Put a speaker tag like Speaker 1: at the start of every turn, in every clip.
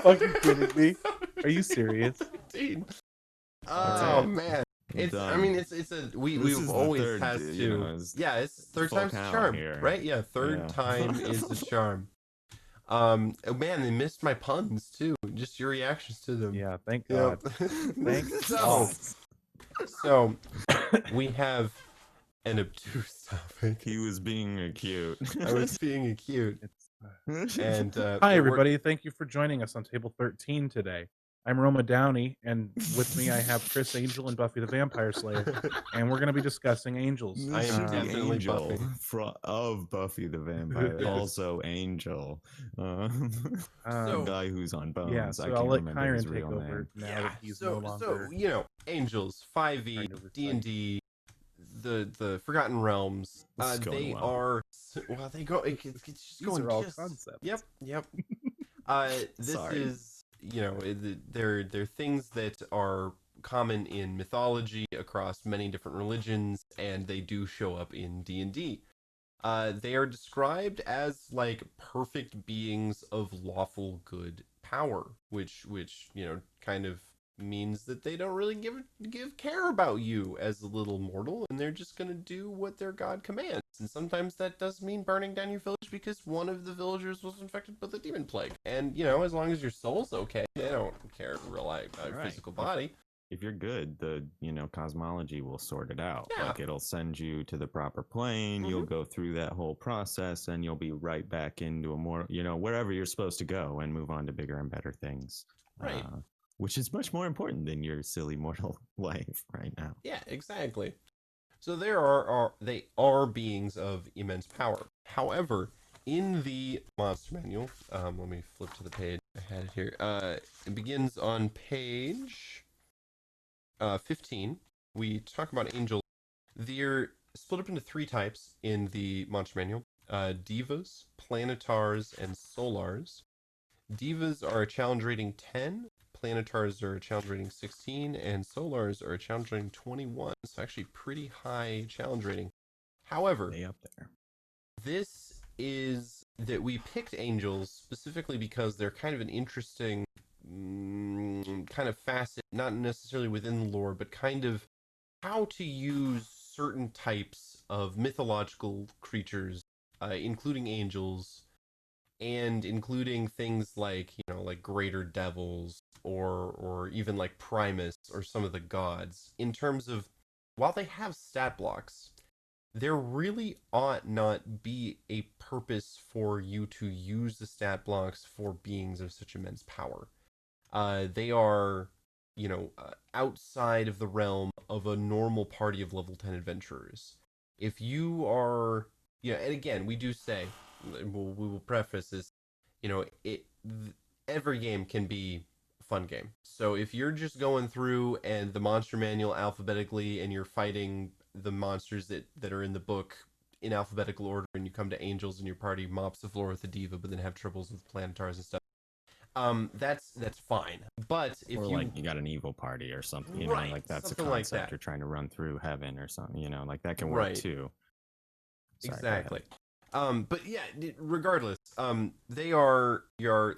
Speaker 1: fucking kidding me? Are you serious?
Speaker 2: 17.
Speaker 3: All
Speaker 2: Oh
Speaker 3: right.
Speaker 2: man.
Speaker 3: I'm
Speaker 2: I
Speaker 3: done.
Speaker 2: mean, it's a
Speaker 3: This
Speaker 2: we've
Speaker 3: is the
Speaker 2: always
Speaker 3: third,
Speaker 2: has
Speaker 3: you
Speaker 2: to.
Speaker 3: know, is
Speaker 2: Yeah, it's third
Speaker 3: full
Speaker 2: time's the
Speaker 3: count
Speaker 2: charm,
Speaker 3: here.
Speaker 2: right? Yeah, third
Speaker 3: Yeah.
Speaker 2: time is the charm. Oh, man, they missed my puns too. Just your reactions to them.
Speaker 1: Yeah, thank
Speaker 2: Yep.
Speaker 1: God. Thank
Speaker 2: so, so we have an obtuse topic.
Speaker 3: He was being acute.
Speaker 2: I was being acute,
Speaker 1: It's,
Speaker 2: and
Speaker 1: Hi, everybody. Thank you for joining us on Table 13 today. I'm Roma Downey, and with me I have Chris Angel and Buffy the Vampire Slayer, and we're going to be discussing angels.
Speaker 2: I
Speaker 3: This
Speaker 2: am
Speaker 3: should be
Speaker 2: definitely
Speaker 3: Angel
Speaker 2: Buffy.
Speaker 3: of Buffy the Vampire. Also Angel. The guy who's on Bones.
Speaker 1: Yeah,
Speaker 3: I
Speaker 1: so
Speaker 3: can't
Speaker 1: I'll let
Speaker 3: remember his
Speaker 1: Kyron take
Speaker 3: real
Speaker 1: over
Speaker 3: name.
Speaker 1: now that he's no longer.
Speaker 2: So you know, angels, 5e,
Speaker 1: trying to recite.
Speaker 2: D&D, the Forgotten Realms.
Speaker 3: It's going
Speaker 2: They
Speaker 3: well.
Speaker 2: are well. They go. It's just
Speaker 1: These
Speaker 2: going.
Speaker 1: are all
Speaker 2: just,
Speaker 1: concepts.
Speaker 2: Yep. This
Speaker 3: Sorry.
Speaker 2: is they're things that are common in mythology across many different religions, and they do show up in D&D. They are described as like perfect beings of lawful good power, which kind of means that they don't really give care about you as a little mortal, and they're just gonna do what their god commands. And sometimes that does mean burning down your village because one of the villagers was infected with a demon plague. And as long as your soul's okay, they don't care really about your physical body.
Speaker 3: If you're good, the cosmology will sort it out.
Speaker 2: Yeah.
Speaker 3: Like it'll send you to the proper plane. You'll go through that whole process, and you'll be right back into a more wherever you're supposed to go, and move on to bigger and better things.
Speaker 2: Right.
Speaker 3: Which is much more important than your silly mortal life right now.
Speaker 2: Yeah, exactly. So they are beings of immense power. However, in the monster manual, let me flip to the page. I had it here. It begins on page 15. We talk about angels. They're split up into 3 types in the monster manual: divas, planetars, and solars. Divas are a challenge rating 10. Planetars are a challenge rating 16, and solars are a challenge rating 21. So actually pretty high challenge rating. However,
Speaker 3: Way up there.
Speaker 2: this is that we picked angels specifically because they're kind of an interesting kind of facet, not necessarily within the lore, but kind of how to use certain types of mythological creatures, including angels, and including things like like greater devils or even like Primus or some of the gods, in terms of, while they have stat blocks, there really ought not be a purpose for you to use the stat blocks for beings of such immense power. They are outside of the realm of a normal party of level 10 adventurers. If you are, and again, we do say, we will preface this, every game can be a fun game. So if you're just going through and the monster manual alphabetically, and you're fighting the monsters that are in the book in alphabetical order, and you come to angels and your party mops the floor with a diva, but then have troubles with planetars and stuff, that's fine. But if
Speaker 3: you got an evil party or something,
Speaker 2: right,
Speaker 3: like that's a
Speaker 2: something
Speaker 3: concept
Speaker 2: like that.
Speaker 3: you're trying to run through heaven or something, like that can work too.
Speaker 2: Sorry, exactly. But yeah, regardless, they are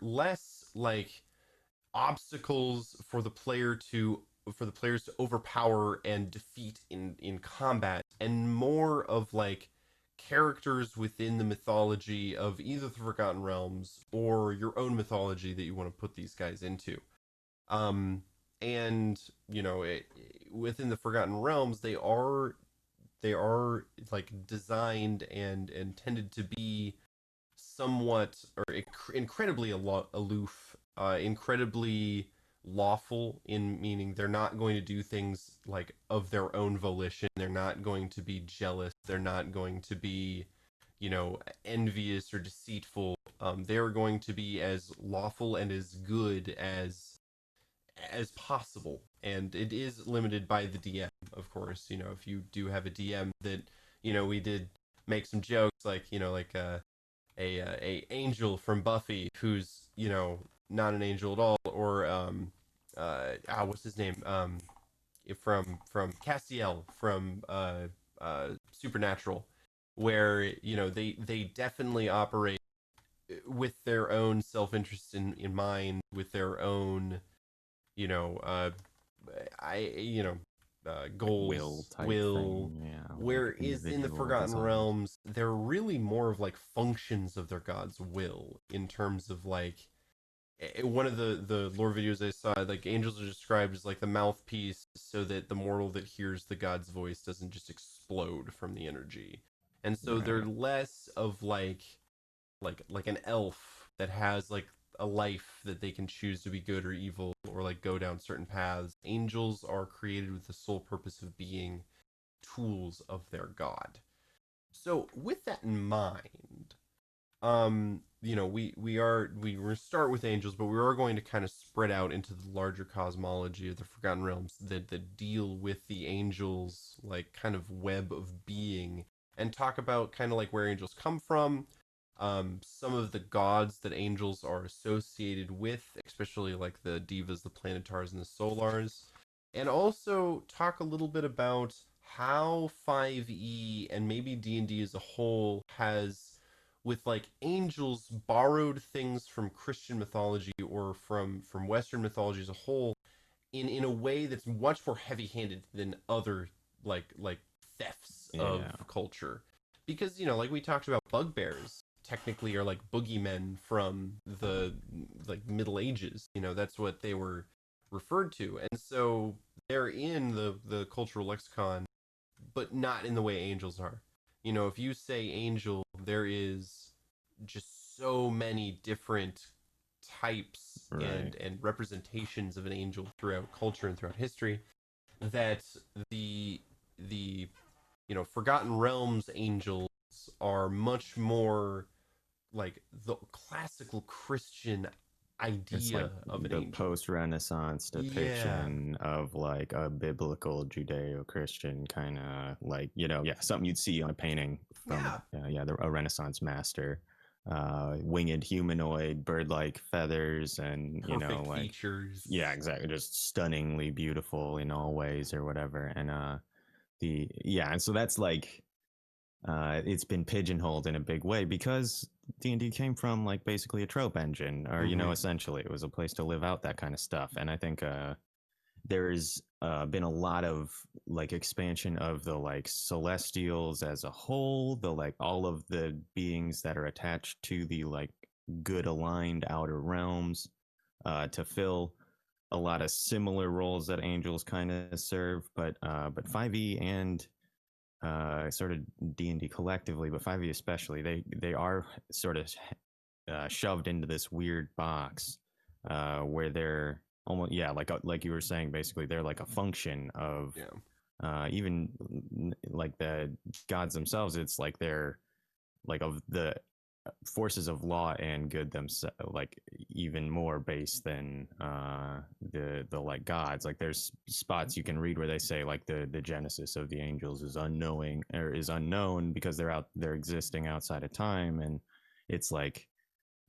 Speaker 2: less like obstacles for the players to overpower and defeat in combat, and more of like characters within the mythology of either the Forgotten Realms or your own mythology that you want to put these guys into. And within the Forgotten Realms, they are like designed and intended to be somewhat or incredibly aloof, incredibly lawful, in meaning they're not going to do things like of their own volition. They're not going to be jealous. They're not going to be envious or deceitful. They're going to be as lawful and as good as possible, and it is limited by the DM, of course. If you do have a DM that we did make some jokes, like like a angel from Buffy who's not an angel at all, or what's his name, from Castiel from Supernatural, where they definitely operate with their own self-interest in mind, with their own, you know,
Speaker 3: Like will
Speaker 2: goals,
Speaker 3: type
Speaker 2: will.
Speaker 3: thing. Yeah, like
Speaker 2: Whereas in the
Speaker 3: individual
Speaker 2: Forgotten
Speaker 3: desires.
Speaker 2: Realms, they're really more of like functions of their god's will in terms of like one of the lore videos I saw, like angels are described as like the mouthpiece, so that the mortal that hears the god's voice doesn't just explode from the energy, and so they're
Speaker 3: Right.
Speaker 2: less of like an elf that has like a life that they can choose to be good or evil or like go down certain paths. Angels are created with the sole purpose of being tools of their god. So with that in mind, we start with angels, but we are going to kind of spread out into the larger cosmology of the Forgotten Realms that deal with the angels like kind of web of being, and talk about kind of like where angels come from, some of the gods that angels are associated with, especially like the divas, the planetars, and the solars, and also talk a little bit about how 5e and maybe D&D as a whole has, with like angels, borrowed things from Christian mythology or from Western mythology as a whole in a way that's much more heavy-handed than other like thefts of
Speaker 3: Yeah.
Speaker 2: culture. Because like we talked about, bugbears technically are like boogeymen from the like Middle Ages. That's what they were referred to, and so they're in the cultural lexicon, but not in the way angels are. If you say angel, there is just so many different types
Speaker 3: Right.
Speaker 2: and representations of an angel throughout culture and throughout history, that the Forgotten Realms angels are much more like the classical Christian
Speaker 3: It's like
Speaker 2: idea of an
Speaker 3: the
Speaker 2: angel.
Speaker 3: post-Renaissance
Speaker 2: Yeah.
Speaker 3: depiction of like a biblical Judeo-Christian kind of like, yeah, something you'd see on a painting from,
Speaker 2: Yeah.
Speaker 3: a Renaissance master. Winged humanoid, bird-like feathers, and
Speaker 2: Perfect
Speaker 3: like,
Speaker 2: features.
Speaker 3: yeah, exactly, just stunningly beautiful in all ways or whatever. And and so that's like it's been pigeonholed in a big way because D&D came from like basically a trope engine, or
Speaker 2: Mm-hmm.
Speaker 3: essentially it was a place to live out that kind of stuff. And I think there's been a lot of like expansion of the like celestials as a whole, the like all of the beings that are attached to the like good aligned outer realms, to fill a lot of similar roles that angels kind of serve. But 5e and sort of D&D collectively, but 5e especially, they are sort of shoved into this weird box where they're almost, yeah, like you were saying, basically they're like a function of
Speaker 2: Yeah.
Speaker 3: even like the gods themselves. It's like they're like of the forces of law and good themselves, like even more base than the like gods. Like there's spots you can read where they say like the genesis of the angels is unknowing or is unknown because they're existing outside of time. And it's like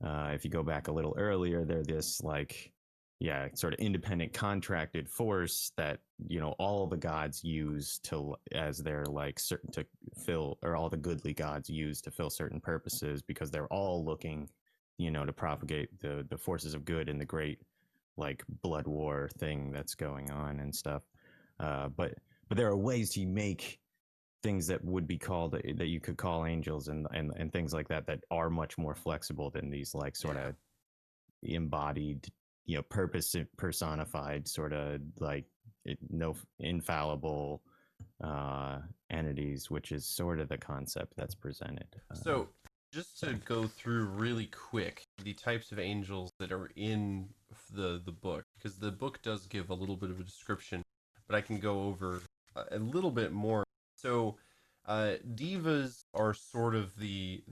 Speaker 3: if you go back a little earlier, they're this like, yeah, sort of independent contracted force that all the gods use to as their like certain to fill, or all the goodly gods use to fill certain purposes, because they're all looking to propagate the forces of good in the great like blood war thing that's going on and stuff. But there are ways to make things that would be called, that you could call angels, and things like that are much more flexible than these like sort
Speaker 2: Yeah.
Speaker 3: of embodied, purpose personified sort of like no infallible entities, which is sort of the concept that's presented.
Speaker 2: So, just
Speaker 3: So
Speaker 2: to go through really quick the types of angels that are in the book, because the book does give a little bit of a description, but I can go over a little bit more. So, divas are sort of the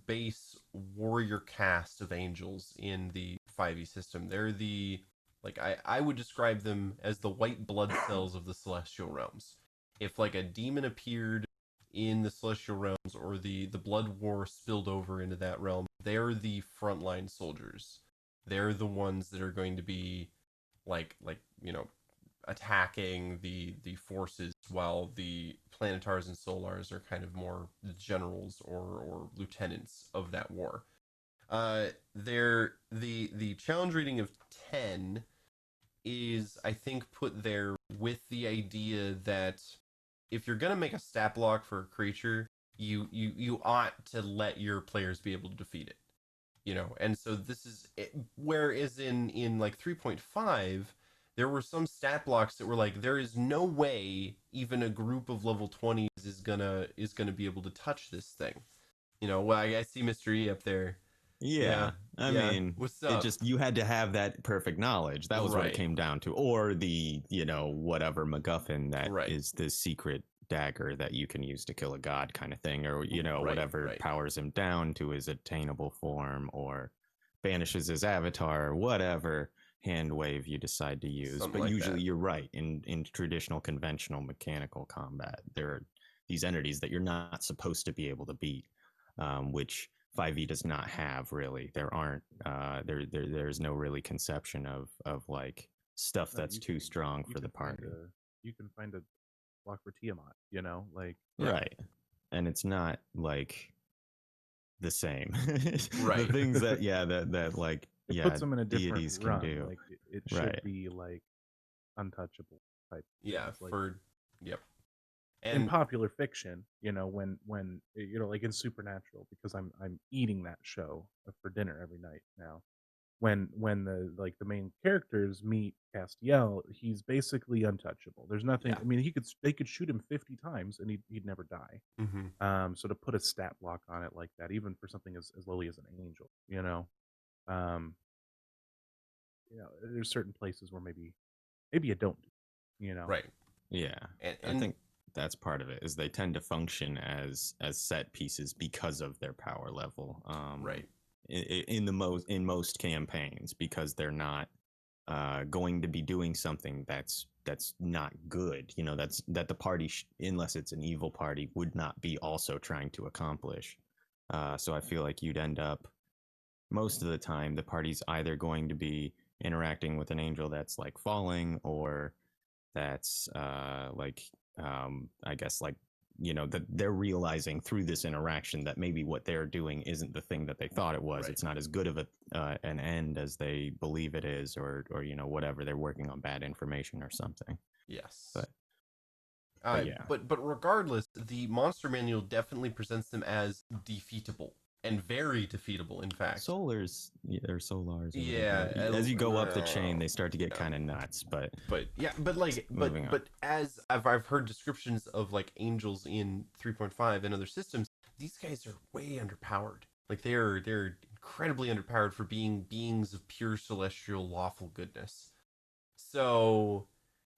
Speaker 2: base warrior caste of angels in the 5e system. They're the, like, I would describe them as the white blood cells of the celestial realms. If like a demon appeared in the celestial realms, or the blood war spilled over into that realm, they're the frontline soldiers. They're the ones that are going to be like attacking the forces, while the planetars and solars are kind of more generals or lieutenants of that war. The challenge rating of 10 is, I think, put there with the idea that if you're gonna make a stat block for a creature, you ought to let your players be able to defeat it. And so this is it, whereas in like 3.5 there were some stat blocks that were like, there is no way even a group of level 20s is gonna be able to touch this thing. Well, I see Mr. E up there.
Speaker 3: Yeah, I
Speaker 2: Yeah,
Speaker 3: mean,
Speaker 2: what's
Speaker 3: it
Speaker 2: up?
Speaker 3: just, you had to have that perfect knowledge. That was what it
Speaker 2: Right.
Speaker 3: came down to, or the whatever MacGuffin that
Speaker 2: Right.
Speaker 3: is the secret dagger that you can use to kill a god, kind of thing, or
Speaker 2: Right,
Speaker 3: whatever
Speaker 2: right.
Speaker 3: powers him down to his attainable form, or banishes his avatar, or whatever hand wave you decide to use.
Speaker 2: Something
Speaker 3: But
Speaker 2: like
Speaker 3: usually,
Speaker 2: that.
Speaker 3: you're right. In traditional, conventional mechanical combat, there are these entities that you're not supposed to be able to beat, which 5e does not have. Really, there aren't there's no really conception of like stuff
Speaker 1: No,
Speaker 3: that's too strong
Speaker 1: you
Speaker 3: for the
Speaker 1: can find
Speaker 3: party.
Speaker 1: you can find a block for Tiamat, like
Speaker 2: Yeah.
Speaker 3: Right, and it's not like the same.
Speaker 2: Right.
Speaker 3: The things that that like
Speaker 1: it puts them in a different
Speaker 3: deities can
Speaker 1: run.
Speaker 3: do.
Speaker 1: Like it should
Speaker 3: Right.
Speaker 1: be like untouchable type.
Speaker 2: Yeah,
Speaker 1: things. Like
Speaker 2: yep.
Speaker 1: in
Speaker 2: And
Speaker 1: popular fiction, when like in Supernatural, because I'm eating that show for dinner every night now. When the main characters meet Castiel, he's basically untouchable. There's nothing.
Speaker 2: Yeah.
Speaker 1: I mean, they could shoot him 50 times and he'd never die. So to put a stat block on it like that, even for something as lowly as an angel, um, there's certain places where maybe you don't do,
Speaker 2: right.
Speaker 3: Yeah,
Speaker 2: And
Speaker 3: I think that's part of it, is they tend to function as set pieces because of their power level.
Speaker 2: Right.
Speaker 3: In most campaigns, because they're not going to be doing something that's not good. That the party, unless it's an evil party, would not be also trying to accomplish. So I feel like you'd end up, most of the time, the party's either going to be interacting with an angel that's like falling, or that's I guess, like, that they're realizing through this interaction that maybe what they're doing isn't the thing that they thought it was.
Speaker 2: Right.
Speaker 3: It's not as good of an end as they believe it is, or whatever, they're working on bad information or something.
Speaker 2: yes.
Speaker 3: But yeah.
Speaker 2: But regardless, the monster manual definitely presents them as defeatable, and very defeatable, in fact.
Speaker 3: Solars, or solars, or
Speaker 2: Yeah,
Speaker 3: whatever. As you go up the chain, they start to get kind of nuts. But
Speaker 2: yeah, but like,
Speaker 3: Moving on.
Speaker 2: but as I've heard descriptions of like angels in 3.5 and other systems, these guys are way underpowered. Like they're incredibly underpowered for being beings of pure celestial lawful goodness. So,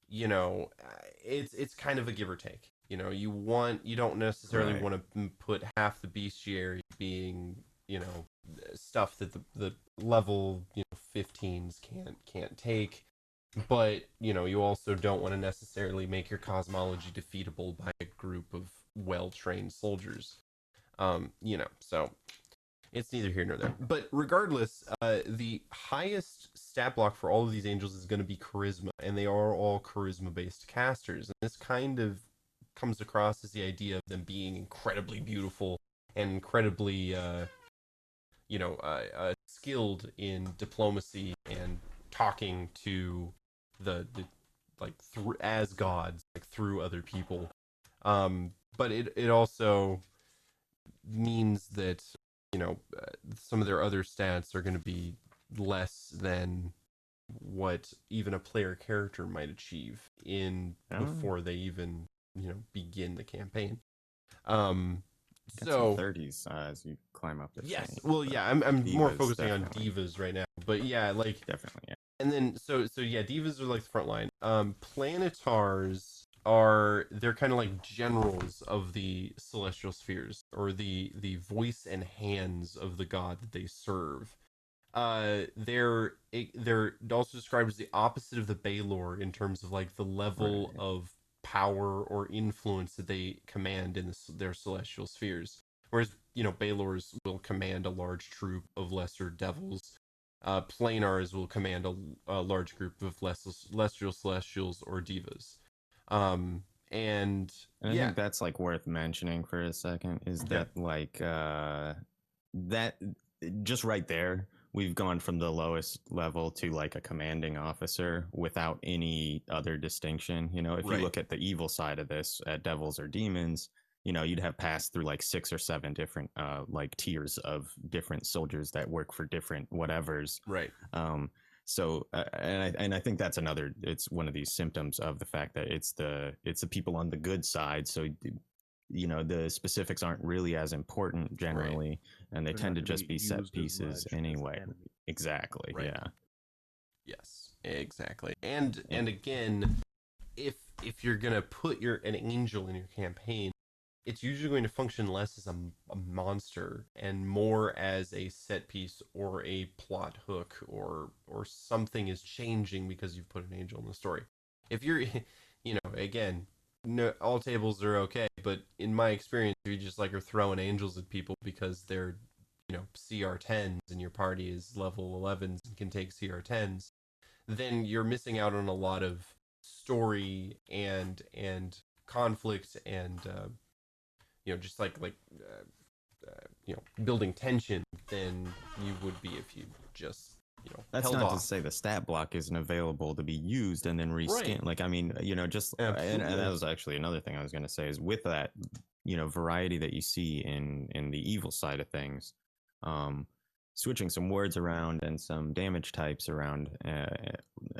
Speaker 2: it's kind of a give or take. You don't necessarily
Speaker 3: Right.
Speaker 2: want to put half the bestiary being, stuff that the level 15s can't take, but you also don't want to necessarily make your cosmology defeatable by a group of well-trained soldiers. So it's neither here nor there. But regardless, the highest stat block for all of these angels is going to be charisma, and they are all charisma-based casters. And this kind of comes across as the idea of them being incredibly beautiful and incredibly, skilled in diplomacy and talking to the like as gods, like through other people. But it also means that some of their other stats are going to be less than what even a player character might achieve in before they even begin the campaign.
Speaker 3: Get
Speaker 2: So
Speaker 3: some 30s as you climb up the
Speaker 2: yes,
Speaker 3: chain.
Speaker 2: well, yeah, I'm more
Speaker 3: Divas,
Speaker 2: focusing
Speaker 3: definitely.
Speaker 2: on divas right now, but yeah, like,
Speaker 3: Definitely, yeah.
Speaker 2: and then so yeah, divas are like the front line. Planetars they're kind of like generals of the celestial spheres, or the voice and hands of the god that they serve. They're also described as the opposite of the Baelor in terms of like the level
Speaker 3: Right.
Speaker 2: of power or influence that they command in their celestial spheres. Whereas Baelors will command a large troop of lesser devils. Planars will command a large group of lesser celestials or divas. And
Speaker 3: I
Speaker 2: yeah,
Speaker 3: think that's like worth mentioning for a second, is
Speaker 2: yeah,
Speaker 3: that like that just right there, we've gone from the lowest level to like a commanding officer without any other distinction. You know, if you
Speaker 2: Right.
Speaker 3: look at the evil side of this, at devils or demons, you know, you'd have passed through like 6 or 7 different like tiers of different soldiers that work for different whatevers.
Speaker 2: Right.
Speaker 3: So and I think that's another, it's one of these symptoms of the fact that it's the people on the good side. So you know, the specifics aren't really as important generally, and they
Speaker 1: They're
Speaker 3: tend
Speaker 1: not
Speaker 3: to
Speaker 1: gonna
Speaker 3: just
Speaker 1: be
Speaker 3: be set
Speaker 1: used as
Speaker 3: pieces
Speaker 1: much as
Speaker 3: anyway.
Speaker 1: enemy.
Speaker 3: Exactly.
Speaker 2: Right.
Speaker 3: Yeah.
Speaker 2: Yes, exactly. And again, if you're gonna put an angel in your campaign, it's usually going to function less as a monster and more as a set piece or a plot hook, or something is changing because you've put an angel in the story. If you're, you know, again, no, all tables are okay, but in my experience, you just like are throwing angels at people because they're, you know, CR10s and your party is level 11s and can take CR10s, then you're missing out on a lot of story and conflict and you know, just you know, building tension than you would be if you just, you know,
Speaker 3: That's
Speaker 2: held
Speaker 3: not to
Speaker 2: off.
Speaker 3: say the stat block isn't available to be used and then reskin.
Speaker 2: Right.
Speaker 3: Like, I mean, you know, just and that was actually another thing I was going to say is with that, you know, variety that you see in the evil side of things, um, switching some words around and some damage types around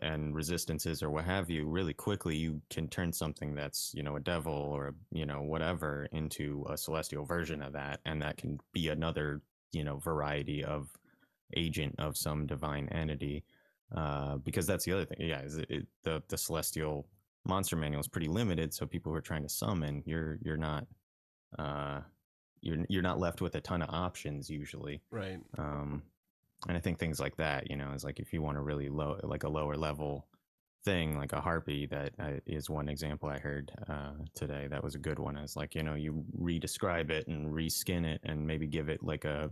Speaker 3: and resistances or what have you, really quickly you can turn something that's, you know, a devil or you know whatever into a celestial version of that, and that can be another, you know, variety of agent of some divine entity. Because that's the other thing. Yeah, is the celestial monster manual is pretty limited, so people who are trying to summon, you're not uh, you're not left with a ton of options usually.
Speaker 2: Right.
Speaker 3: And I think things like that, you know, is like if you want a really low, like a lower level thing, like a harpy, that is one example I heard today. That was a good one. It's like, you know, you re-describe it and reskin it and maybe give it like a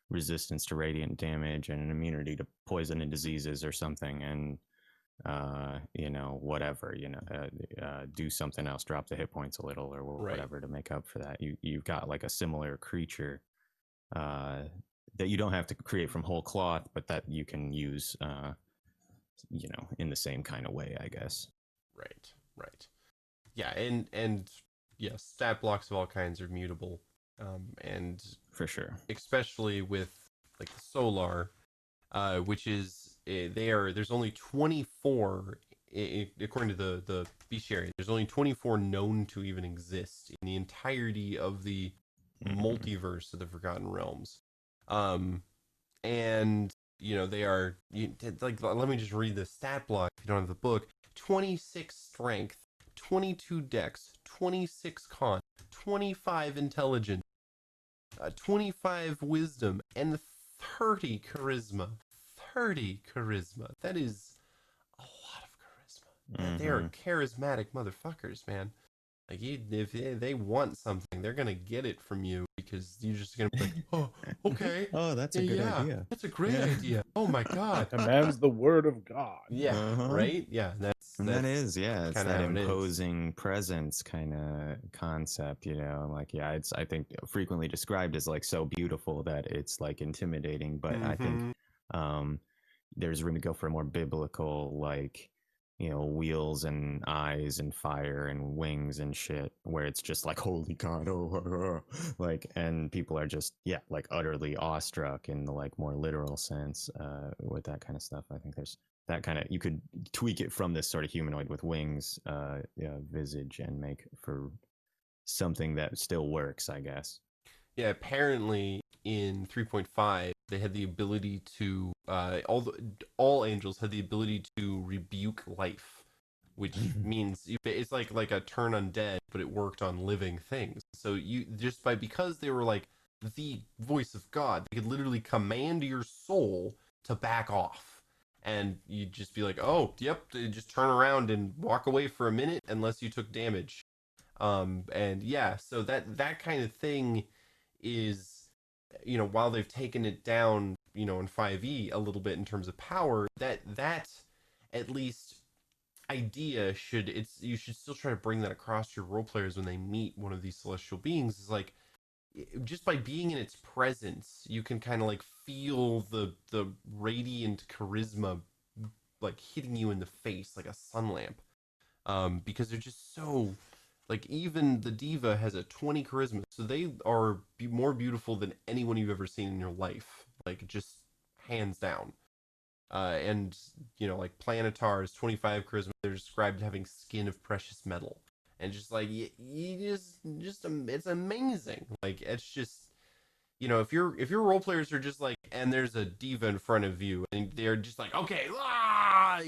Speaker 3: resistance to radiant damage and an immunity to poison and diseases or something, and you know, whatever, you know, do something else, drop the hit points a little or
Speaker 2: Right.
Speaker 3: whatever to make up for that. You've got like a similar creature uh, that you don't have to create from whole cloth, but that you can use, you know, in the same kind of way, I guess.
Speaker 2: Right. Right. Yeah, and yes, stat blocks of all kinds are mutable, and
Speaker 3: For sure.
Speaker 2: especially with like the solar, which is there's only 24 according to the bestiary. There's only 24 known to even exist in the entirety of the multiverse of the Forgotten Realms. Um, and you know they are like, let me just read the stat block if you don't have the book. 26 strength, 22 dex, 26 con, 25 intelligence, 25 wisdom, and 30 charisma. 30 charisma. That is a lot of charisma. They are charismatic motherfuckers, man. Like, if they want something, they're gonna get it from you because you're just gonna be like, oh, okay,
Speaker 3: Oh, that's a good idea.
Speaker 2: that's a great idea. Oh my god,
Speaker 1: Commands the word of God.
Speaker 2: yeah, right, yeah,
Speaker 3: And that is, yeah, it's
Speaker 2: kind of
Speaker 3: that
Speaker 2: how it is.
Speaker 3: imposing presence kind of concept, you know. Like, yeah, it's, I think, frequently described as like so beautiful that it's like intimidating, but I think um there's room to go for a more biblical, like, you know, wheels and eyes and fire and wings and shit, where it's just like, holy God, oh, like, and people are just, yeah, like utterly awestruck in the like more literal sense with that kind of stuff. I think there's that kind of, you could tweak it from this sort of humanoid with wings, visage, and make for something that still works, I guess.
Speaker 2: Yeah, apparently in 3.5 they had the ability to all angels had the ability to rebuke life, which means it's like a turn undead, but it worked on living things. So you just because they were like the voice of God, they could literally command your soul to back off, and you'd just be like, oh, yep, they just turn around and walk away for a minute unless you took damage. And yeah, so that kind of thing is, you know, while they've taken it down, you know, in 5e a little bit in terms of power, that at least idea should, it's, you should still try to bring that across to your role players when they meet one of these celestial beings. Is like, just by being in its presence, you can kind of like feel the radiant charisma like hitting you in the face like a sun lamp. Because they're just so like even the diva has a 20 charisma, so they are more beautiful than anyone you've ever seen in your life, like just hands down. And like Planetar is 25 charisma. They're described having skin of precious metal, and just like you it's amazing. Like it's just if your role players are just like, and there's a diva in front of you, and they're just like, okay, like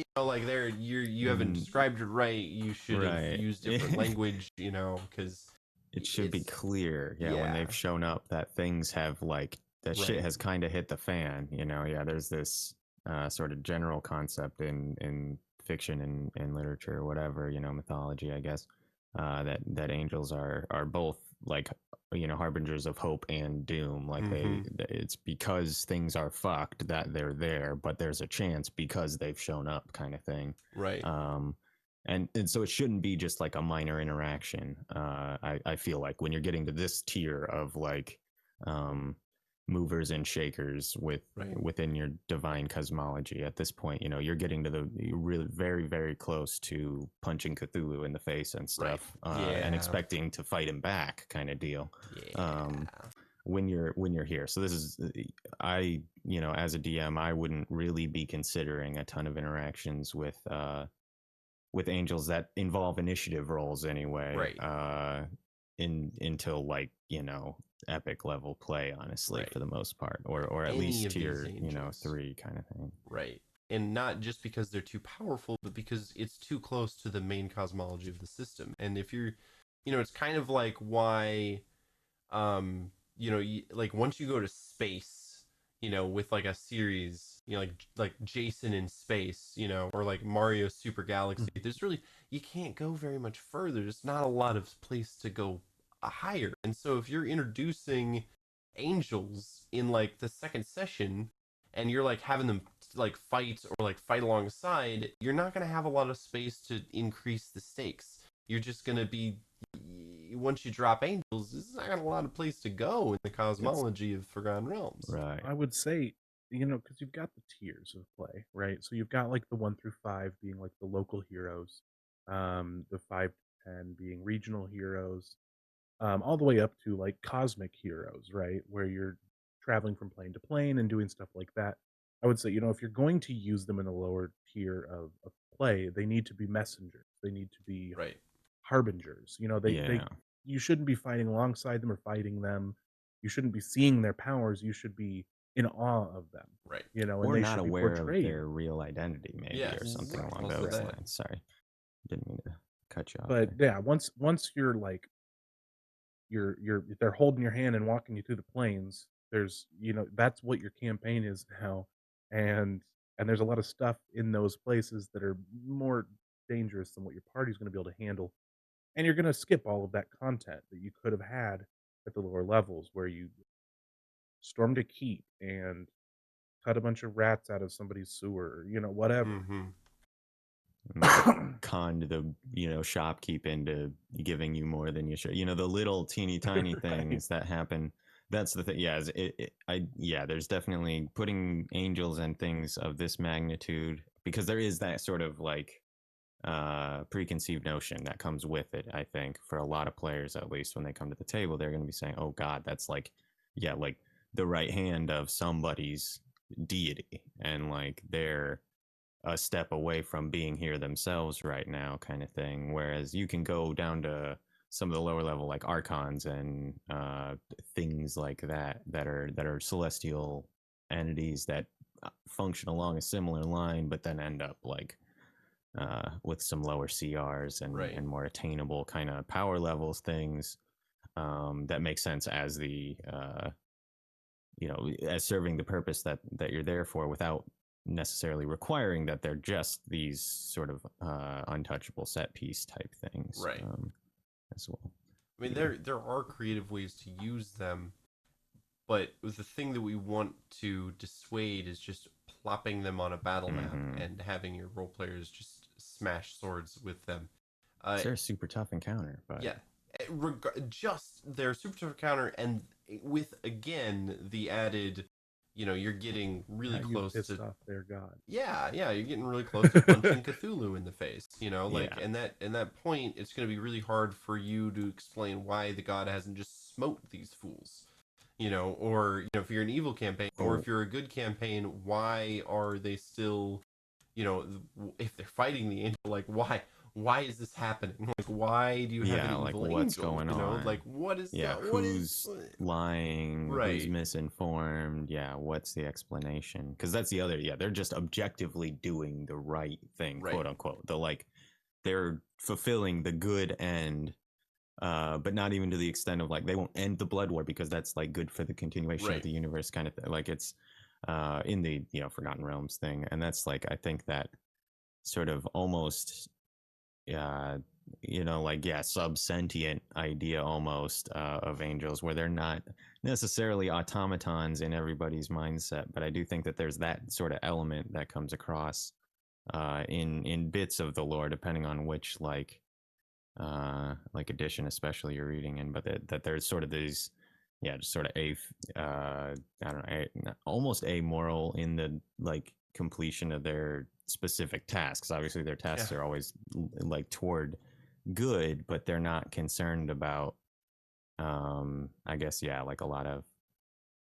Speaker 2: you haven't
Speaker 3: Mm,
Speaker 2: described it right. You should have
Speaker 3: right.
Speaker 2: used different language, because
Speaker 3: It should be
Speaker 2: it's
Speaker 3: clear, yeah, when
Speaker 2: yeah,
Speaker 3: they've shown up that things have like that shit
Speaker 2: right,
Speaker 3: has kind of hit the fan, yeah, there's this sort of general concept in fiction and literature or whatever, mythology, I guess, that angels are both like harbingers of hope and doom. Like
Speaker 2: mm-hmm,
Speaker 3: it's because things are fucked that they're there, but there's a chance because they've shown up, kind of thing.
Speaker 2: right,
Speaker 3: um and so it shouldn't be just like a minor interaction. I feel like when you're getting to this tier of like um movers and shakers
Speaker 2: right,
Speaker 3: within your divine cosmology, at this point, you're getting to you're really very, very close to punching Cthulhu in the face and
Speaker 2: right,
Speaker 3: stuff, and
Speaker 2: yeah,
Speaker 3: expecting to fight him back, kind of deal. um
Speaker 2: yeah,
Speaker 3: when you're here. So this is, I as a DM, I wouldn't really be considering a ton of interactions with angels that involve initiative rolls anyway,
Speaker 2: right,
Speaker 3: until like epic level play, honestly,
Speaker 2: right.
Speaker 3: for the most part, or at
Speaker 2: Any
Speaker 3: least
Speaker 2: of these
Speaker 3: tier
Speaker 2: angels,
Speaker 3: 3 kind of thing.
Speaker 2: right. And not just because they're too powerful, but because it's too close to the main cosmology of the system. And if it's kind of like why like once you go to space, with like a series, like Jason in space, or like Mario Super Galaxy, there's really, you can't go very much further. There's not a lot of place to go higher. And so if you're introducing angels in like the second session, and you're like having them like fight or like fight alongside, you're not going to have a lot of space to increase the stakes. You're just going to be, once you drop angels, there's not a lot of place to go in the
Speaker 1: It's
Speaker 2: cosmology of Forgotten Realms.
Speaker 3: Right.
Speaker 1: I would say, because you've got the tiers of play, right? So you've got like the 1 through 5 being like the local heroes, the 5 to 10 being regional heroes, all the way up to like cosmic heroes, right? Where you're traveling from plane to plane and doing stuff like that. I would say, if you're going to use them in the lower tier of play, they need to be messengers. They need to be
Speaker 2: Right.
Speaker 1: harbingers.
Speaker 3: Yeah.
Speaker 1: You shouldn't be fighting alongside them or fighting them. You shouldn't be seeing their powers. You should be in awe of them.
Speaker 2: Right.
Speaker 1: And
Speaker 3: Or
Speaker 1: they
Speaker 3: not
Speaker 1: should be
Speaker 3: aware of
Speaker 1: portrayed
Speaker 3: their real identity, maybe, or
Speaker 2: Yes.
Speaker 3: something
Speaker 1: right,
Speaker 3: along
Speaker 2: Also
Speaker 3: those
Speaker 1: right.
Speaker 2: that.
Speaker 3: lines. Sorry, didn't mean to cut you off
Speaker 1: But
Speaker 3: there.
Speaker 1: yeah, once you're like they're holding your hand and walking you through the plains, there's that's what your campaign is now. And there's a lot of stuff in those places that are more dangerous than what your party's going to be able to handle. And you're going to skip all of that content that you could have had at the lower levels where you stormed a keep and cut a bunch of rats out of somebody's sewer, whatever.
Speaker 2: Mm-hmm.
Speaker 3: Like conned the shopkeep into giving you more than you should, the little teeny tiny
Speaker 1: Right.
Speaker 3: things that happen. That's the thing. Yeah, there's definitely putting angels and things of this magnitude, because there is that sort of like preconceived notion that comes with it. I think for a lot of players, at least when they come to the table, they're going to be saying, oh god, that's like, yeah, like the right hand of somebody's deity, and like they're a step away from being here themselves right now, kind of thing. Whereas you can go down to some of the lower level like archons and things like that are celestial entities that function along a similar line, but then end up like with some lower CRs and
Speaker 2: Right.
Speaker 3: and more attainable kind of power levels things, that make sense as the as serving the purpose that you're there for, without necessarily requiring that they're just these sort of untouchable set piece type things,
Speaker 2: Right.
Speaker 3: as well.
Speaker 2: I mean,
Speaker 3: Yeah.
Speaker 2: there are creative ways to use them, but the thing that we want to dissuade is just plopping them on a battle map
Speaker 3: Mm-hmm.
Speaker 2: and having your role players just smash swords with them.
Speaker 3: So
Speaker 2: Uh,
Speaker 3: they're a super tough encounter, but
Speaker 2: yeah, just their super tough counter, and with again the added, you're getting really
Speaker 1: Now you've
Speaker 2: close
Speaker 1: pissed
Speaker 2: to,
Speaker 1: off their god.
Speaker 2: yeah, you're getting really close to punching Cthulhu in the face, like,
Speaker 3: Yeah.
Speaker 2: and that point, it's going to be really hard for you to explain why the god hasn't just smote these fools, or if you're an evil campaign, or
Speaker 3: Oh,
Speaker 2: if you're a good campaign, why are they still, if they're fighting the angel, like why is this happening? Like, why do you have an
Speaker 3: yeah, like
Speaker 2: evil
Speaker 3: what's
Speaker 2: angel?
Speaker 3: going
Speaker 2: Like,
Speaker 3: on? Yeah,
Speaker 2: what is
Speaker 3: who's lying, who's
Speaker 2: right,
Speaker 3: misinformed? Yeah, what's the explanation? Because that's the other, yeah, they're just objectively doing the right thing,
Speaker 2: right,
Speaker 3: quote unquote. They're fulfilling the good end, but not even to the extent of like they won't end the blood war because that's like good for the continuation of
Speaker 2: right,
Speaker 3: the universe kind of thing. Like it's in the Forgotten Realms thing, and that's like I think that sort of almost uh like yeah sub-sentient idea almost of angels where they're not necessarily automatons in everybody's mindset, but I do think that there's that sort of element that comes across in bits of the lore depending on which like edition especially you're reading in, but that there's sort of these just sort of I don't know, almost amoral in the like completion of their specific tasks. Obviously their
Speaker 2: yeah,
Speaker 3: tasks are always like toward good, but they're not concerned about I guess like a lot of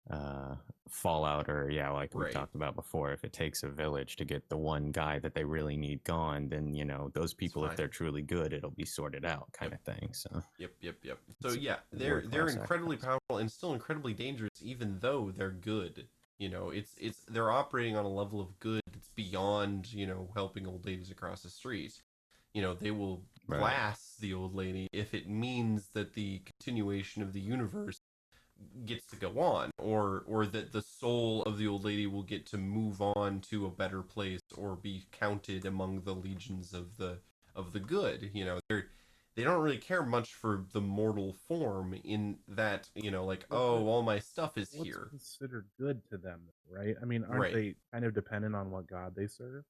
Speaker 3: uh fallout, or like we've
Speaker 2: right.
Speaker 3: talked about before, if it takes a village to get the one guy that they really need gone, then those
Speaker 2: It's
Speaker 3: people, if
Speaker 2: fine.
Speaker 3: they're truly good, it'll be sorted out
Speaker 2: Yep.
Speaker 3: kind of thing. So
Speaker 2: Yep. So
Speaker 3: it's a
Speaker 2: yeah, they're
Speaker 3: worthwhile
Speaker 2: incredibly
Speaker 3: sacrifice.
Speaker 2: powerful and still incredibly dangerous, even though they're good. It's they're operating on a level of good that's beyond helping old ladies across the street. They will
Speaker 3: Right.
Speaker 2: glass the old lady if it means that the continuation of the universe gets to go on, or that the soul of the old lady will get to move on to a better place or be counted among the legions of the good. They don't really care much for the mortal form in that, like,
Speaker 1: But
Speaker 2: oh, all my stuff is
Speaker 1: what's
Speaker 2: here.
Speaker 1: considered good to them, right? I mean, aren't
Speaker 2: Right,
Speaker 1: they kind of dependent on what god they serve?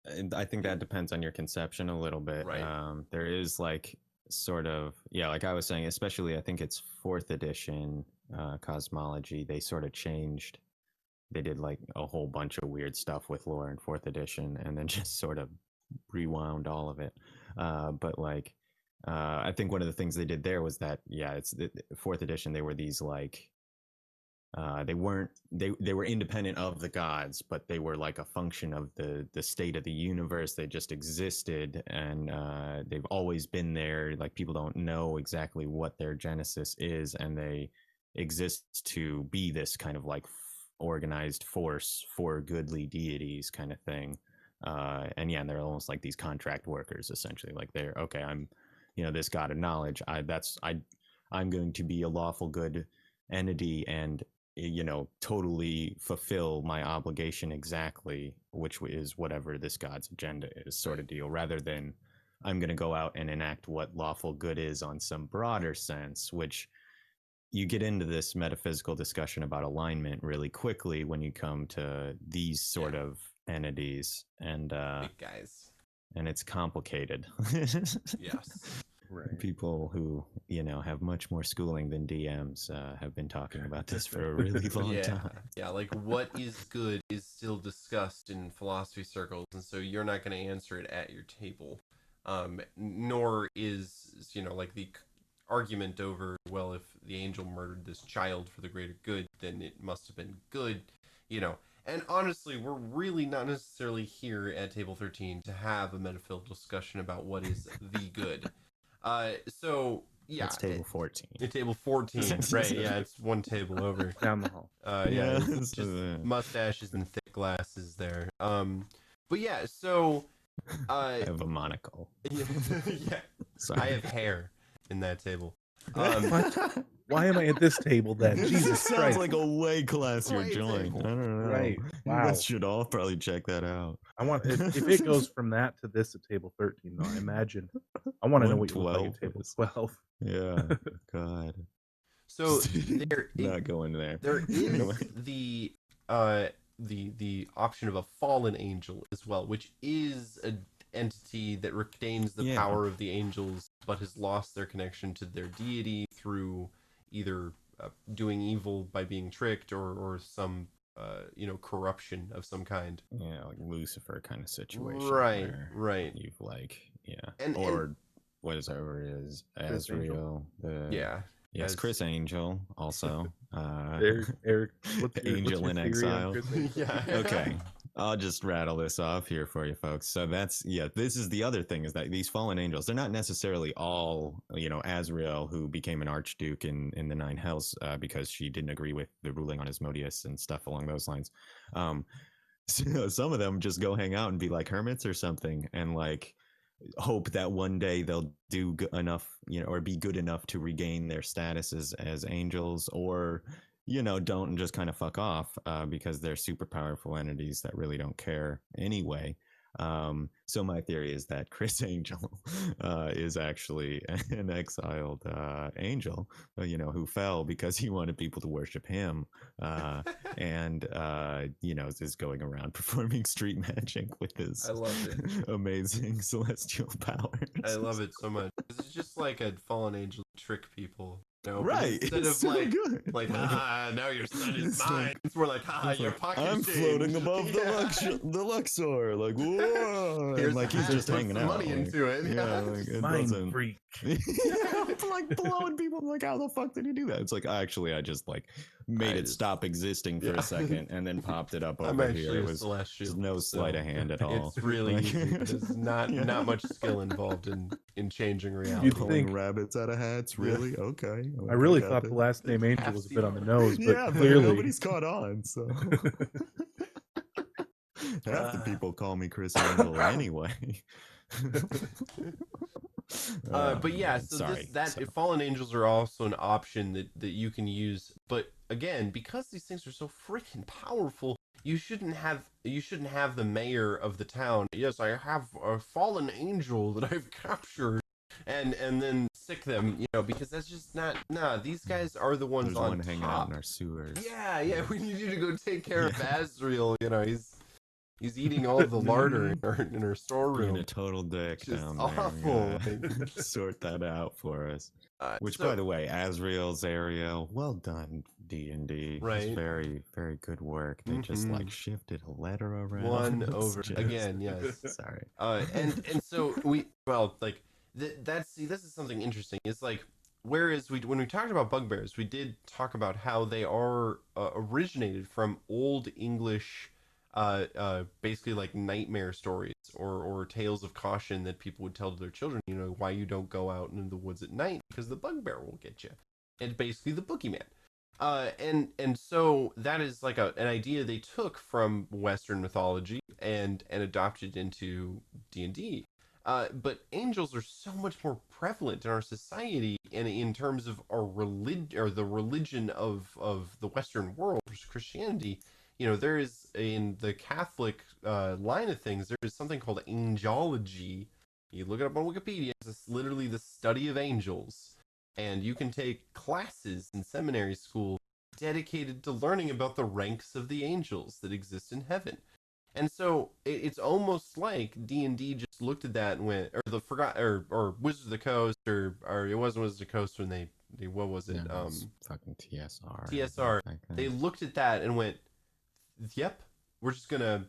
Speaker 3: And I think that
Speaker 2: in
Speaker 3: depends on your conception a little bit.
Speaker 2: right,
Speaker 3: There is like sort of like I was saying, especially I think it's fourth edition cosmology. They sort of changed. They did like a whole bunch of weird stuff with lore in fourth edition, and then just sort of rewound all of it. But like, I think one of the things they did there was that it's the fourth edition. They were these like they weren't they were independent of the gods, but they were like a function of the state of the universe. They just existed, and they've always been there. Like people don't know exactly what their genesis is, and they exist to be this kind of like organized force for goodly deities kind of thing. And they're almost like these contract workers essentially. Like they're okay. I'm this god of knowledge. I'm going to be a lawful good entity and totally fulfill my obligation exactly, which is whatever this god's agenda is, sort
Speaker 2: right,
Speaker 3: of deal, rather than I'm going to go out and enact what lawful good is on some broader sense, which you get into this metaphysical discussion about alignment really quickly when you come to these
Speaker 2: yeah,
Speaker 3: sort of entities,
Speaker 2: big guys.
Speaker 3: and it's complicated.
Speaker 2: Yes.
Speaker 1: Right.
Speaker 3: People who have much more schooling than DMs have been talking about this for a really long
Speaker 2: Yeah,
Speaker 3: time.
Speaker 2: yeah, like what is good is still discussed in philosophy circles, and so you're not going to answer it at your table. Nor is, like the argument over, well, if the angel murdered this child for the greater good, then it must have been good, you know. And honestly, we're really not necessarily here at Table 13 to have a metaphysical discussion about what is the good. So, yeah,
Speaker 3: That's table 14.
Speaker 2: table 14, right? Yeah, it's one table over.
Speaker 1: Down the hall.
Speaker 2: Yeah,
Speaker 3: Yeah,
Speaker 2: it's just mustaches and thick glasses there. But yeah, so
Speaker 3: I have a monocle.
Speaker 2: yeah, yeah, I
Speaker 3: Sorry.
Speaker 2: have hair in that table.
Speaker 1: What? Why am I at this table then?
Speaker 3: This
Speaker 1: Jesus
Speaker 3: sounds
Speaker 1: Christ.
Speaker 3: like a way classier
Speaker 2: Great
Speaker 3: joint.
Speaker 2: table.
Speaker 3: I don't know.
Speaker 1: Right.
Speaker 3: You
Speaker 1: Wow.
Speaker 3: guys should all probably check that out.
Speaker 1: I want if it goes from that to this at table 13 though, I want to know what you look like at
Speaker 3: 112
Speaker 1: table
Speaker 3: is.
Speaker 1: 12.
Speaker 3: Yeah. God.
Speaker 2: So there,
Speaker 3: Not going there.
Speaker 2: there is the option of a fallen angel as well, which is an entity that retains the
Speaker 3: Yeah.
Speaker 2: power of the angels, but has lost their connection to their deity through either doing evil by being tricked, or some corruption of some kind.
Speaker 3: Yeah, like Lucifer kind of situation
Speaker 2: Right,
Speaker 3: where
Speaker 2: right.
Speaker 3: you've like, yeah,
Speaker 2: And
Speaker 3: or whatever it is,
Speaker 1: Chris Angel.
Speaker 3: Azrael.
Speaker 2: yeah,
Speaker 3: Yes,
Speaker 2: as
Speaker 3: Chris Angel also.
Speaker 1: Eric, what's
Speaker 3: Angel
Speaker 1: your
Speaker 3: in
Speaker 1: theory on
Speaker 3: Exile.
Speaker 1: Chris Angel?
Speaker 2: yeah.
Speaker 3: Okay, I'll just rattle this off here for you folks. So that's, yeah, this is the other thing, is that these fallen angels, they're not necessarily all, Azrael, who became an archduke in the Nine Hells because she didn't agree with the ruling on Asmodeus and stuff along those lines. So some of them just go hang out and be like hermits or something, and like hope that one day they'll do enough, or be good enough to regain their status as angels, or don't, and just kind of fuck off because they're super powerful entities that really don't care anyway. So my theory is that Chris Angel is actually an exiled angel, who fell because he wanted people to worship him, and is going around performing street magic with his
Speaker 2: I love it.
Speaker 3: amazing celestial powers.
Speaker 2: I love it so much. It's just like a fallen angel trick people. But
Speaker 3: Right,
Speaker 2: instead
Speaker 3: it's
Speaker 2: of
Speaker 3: so
Speaker 2: like,
Speaker 3: good.
Speaker 2: now your son is
Speaker 3: It's
Speaker 2: mine.
Speaker 3: like-
Speaker 2: It's more like, your
Speaker 3: like,
Speaker 2: pocket
Speaker 3: I'm
Speaker 2: change.
Speaker 3: floating above
Speaker 2: Yeah.
Speaker 3: the Luxor, like whoa,
Speaker 2: Here's
Speaker 3: and like
Speaker 2: a
Speaker 3: he's
Speaker 2: hat,
Speaker 3: just
Speaker 2: put
Speaker 3: hanging
Speaker 2: some
Speaker 3: out,
Speaker 2: money
Speaker 3: like,
Speaker 2: into it.
Speaker 3: yeah, like it
Speaker 1: Mind
Speaker 3: doesn't.
Speaker 1: freak.
Speaker 3: Yeah, like blowing people. I'm like, how the fuck did he do that? It's like, actually, I just like made it stop existing for
Speaker 2: yeah.
Speaker 3: a second and then popped it up
Speaker 2: I'm
Speaker 3: over
Speaker 2: actually
Speaker 3: here. It
Speaker 2: a
Speaker 3: was
Speaker 2: celestial.
Speaker 3: just no sleight of hand at all.
Speaker 2: It's really
Speaker 3: Like-
Speaker 2: easy. There's not
Speaker 3: Yeah.
Speaker 2: not much skill involved in changing reality.
Speaker 1: You'd
Speaker 3: Pulling
Speaker 1: think-
Speaker 3: rabbits out of hats, really? Okay.
Speaker 1: I really
Speaker 3: got
Speaker 1: thought
Speaker 3: it.
Speaker 1: the last name Angel was a bit on the nose, but
Speaker 3: Yeah, but
Speaker 1: clearly
Speaker 3: nobody's caught on, so half the people call me Chris Angel anyway.
Speaker 2: But yeah, so
Speaker 3: sorry.
Speaker 2: fallen angels are also an option that you can use. But again, because these things are so freaking powerful, you shouldn't have the mayor of the town. Yes, I have a fallen angel that I've captured, and then sick them, because that's just not. Nah, these guys are the ones
Speaker 3: There's
Speaker 2: on
Speaker 3: one
Speaker 2: top.
Speaker 3: hanging out in our sewers.
Speaker 2: Yeah, we need you to go take care of Azrael. He's eating all the larder in her
Speaker 3: Being a
Speaker 2: storeroom.
Speaker 3: total dick
Speaker 2: Just
Speaker 3: down
Speaker 2: awful.
Speaker 3: there. Yeah. Sort that out for us. Which,
Speaker 2: So-
Speaker 3: by the way, Azrael's Ariel, well done, D&D.
Speaker 2: Right.
Speaker 3: It's very, very good work. They just
Speaker 2: Mhm.
Speaker 3: like shifted a letter around.
Speaker 2: One
Speaker 3: It's
Speaker 2: over
Speaker 3: just-
Speaker 2: again, yes.
Speaker 3: Sorry.
Speaker 2: And so this is something interesting. It's like, whereas when we talked about bugbears, we did talk about how they are originated from Old English, basically like nightmare stories or tales of caution that people would tell to their children. Why you don't go out into the woods at night, because the bugbear will get you. And basically the boogeyman. And so that is like an idea they took from Western mythology and adopted into D&D. But angels are so much more prevalent in our society and in terms of our religion, or the religion of the Western world, which is Christianity. There is, in the Catholic line of things, there is something called angelology. You look it up on Wikipedia. It's literally the study of angels. And you can take classes in seminary school dedicated to learning about the ranks of the angels that exist in heaven. And so it's almost like D&D just looked at that and went, or Wizards of the Coast, or it wasn't Wizards of the Coast when they what was it?
Speaker 3: Yeah, it was fucking TSR.
Speaker 2: TSR.
Speaker 3: I think.
Speaker 2: They looked at that and went, "Yep, we're just gonna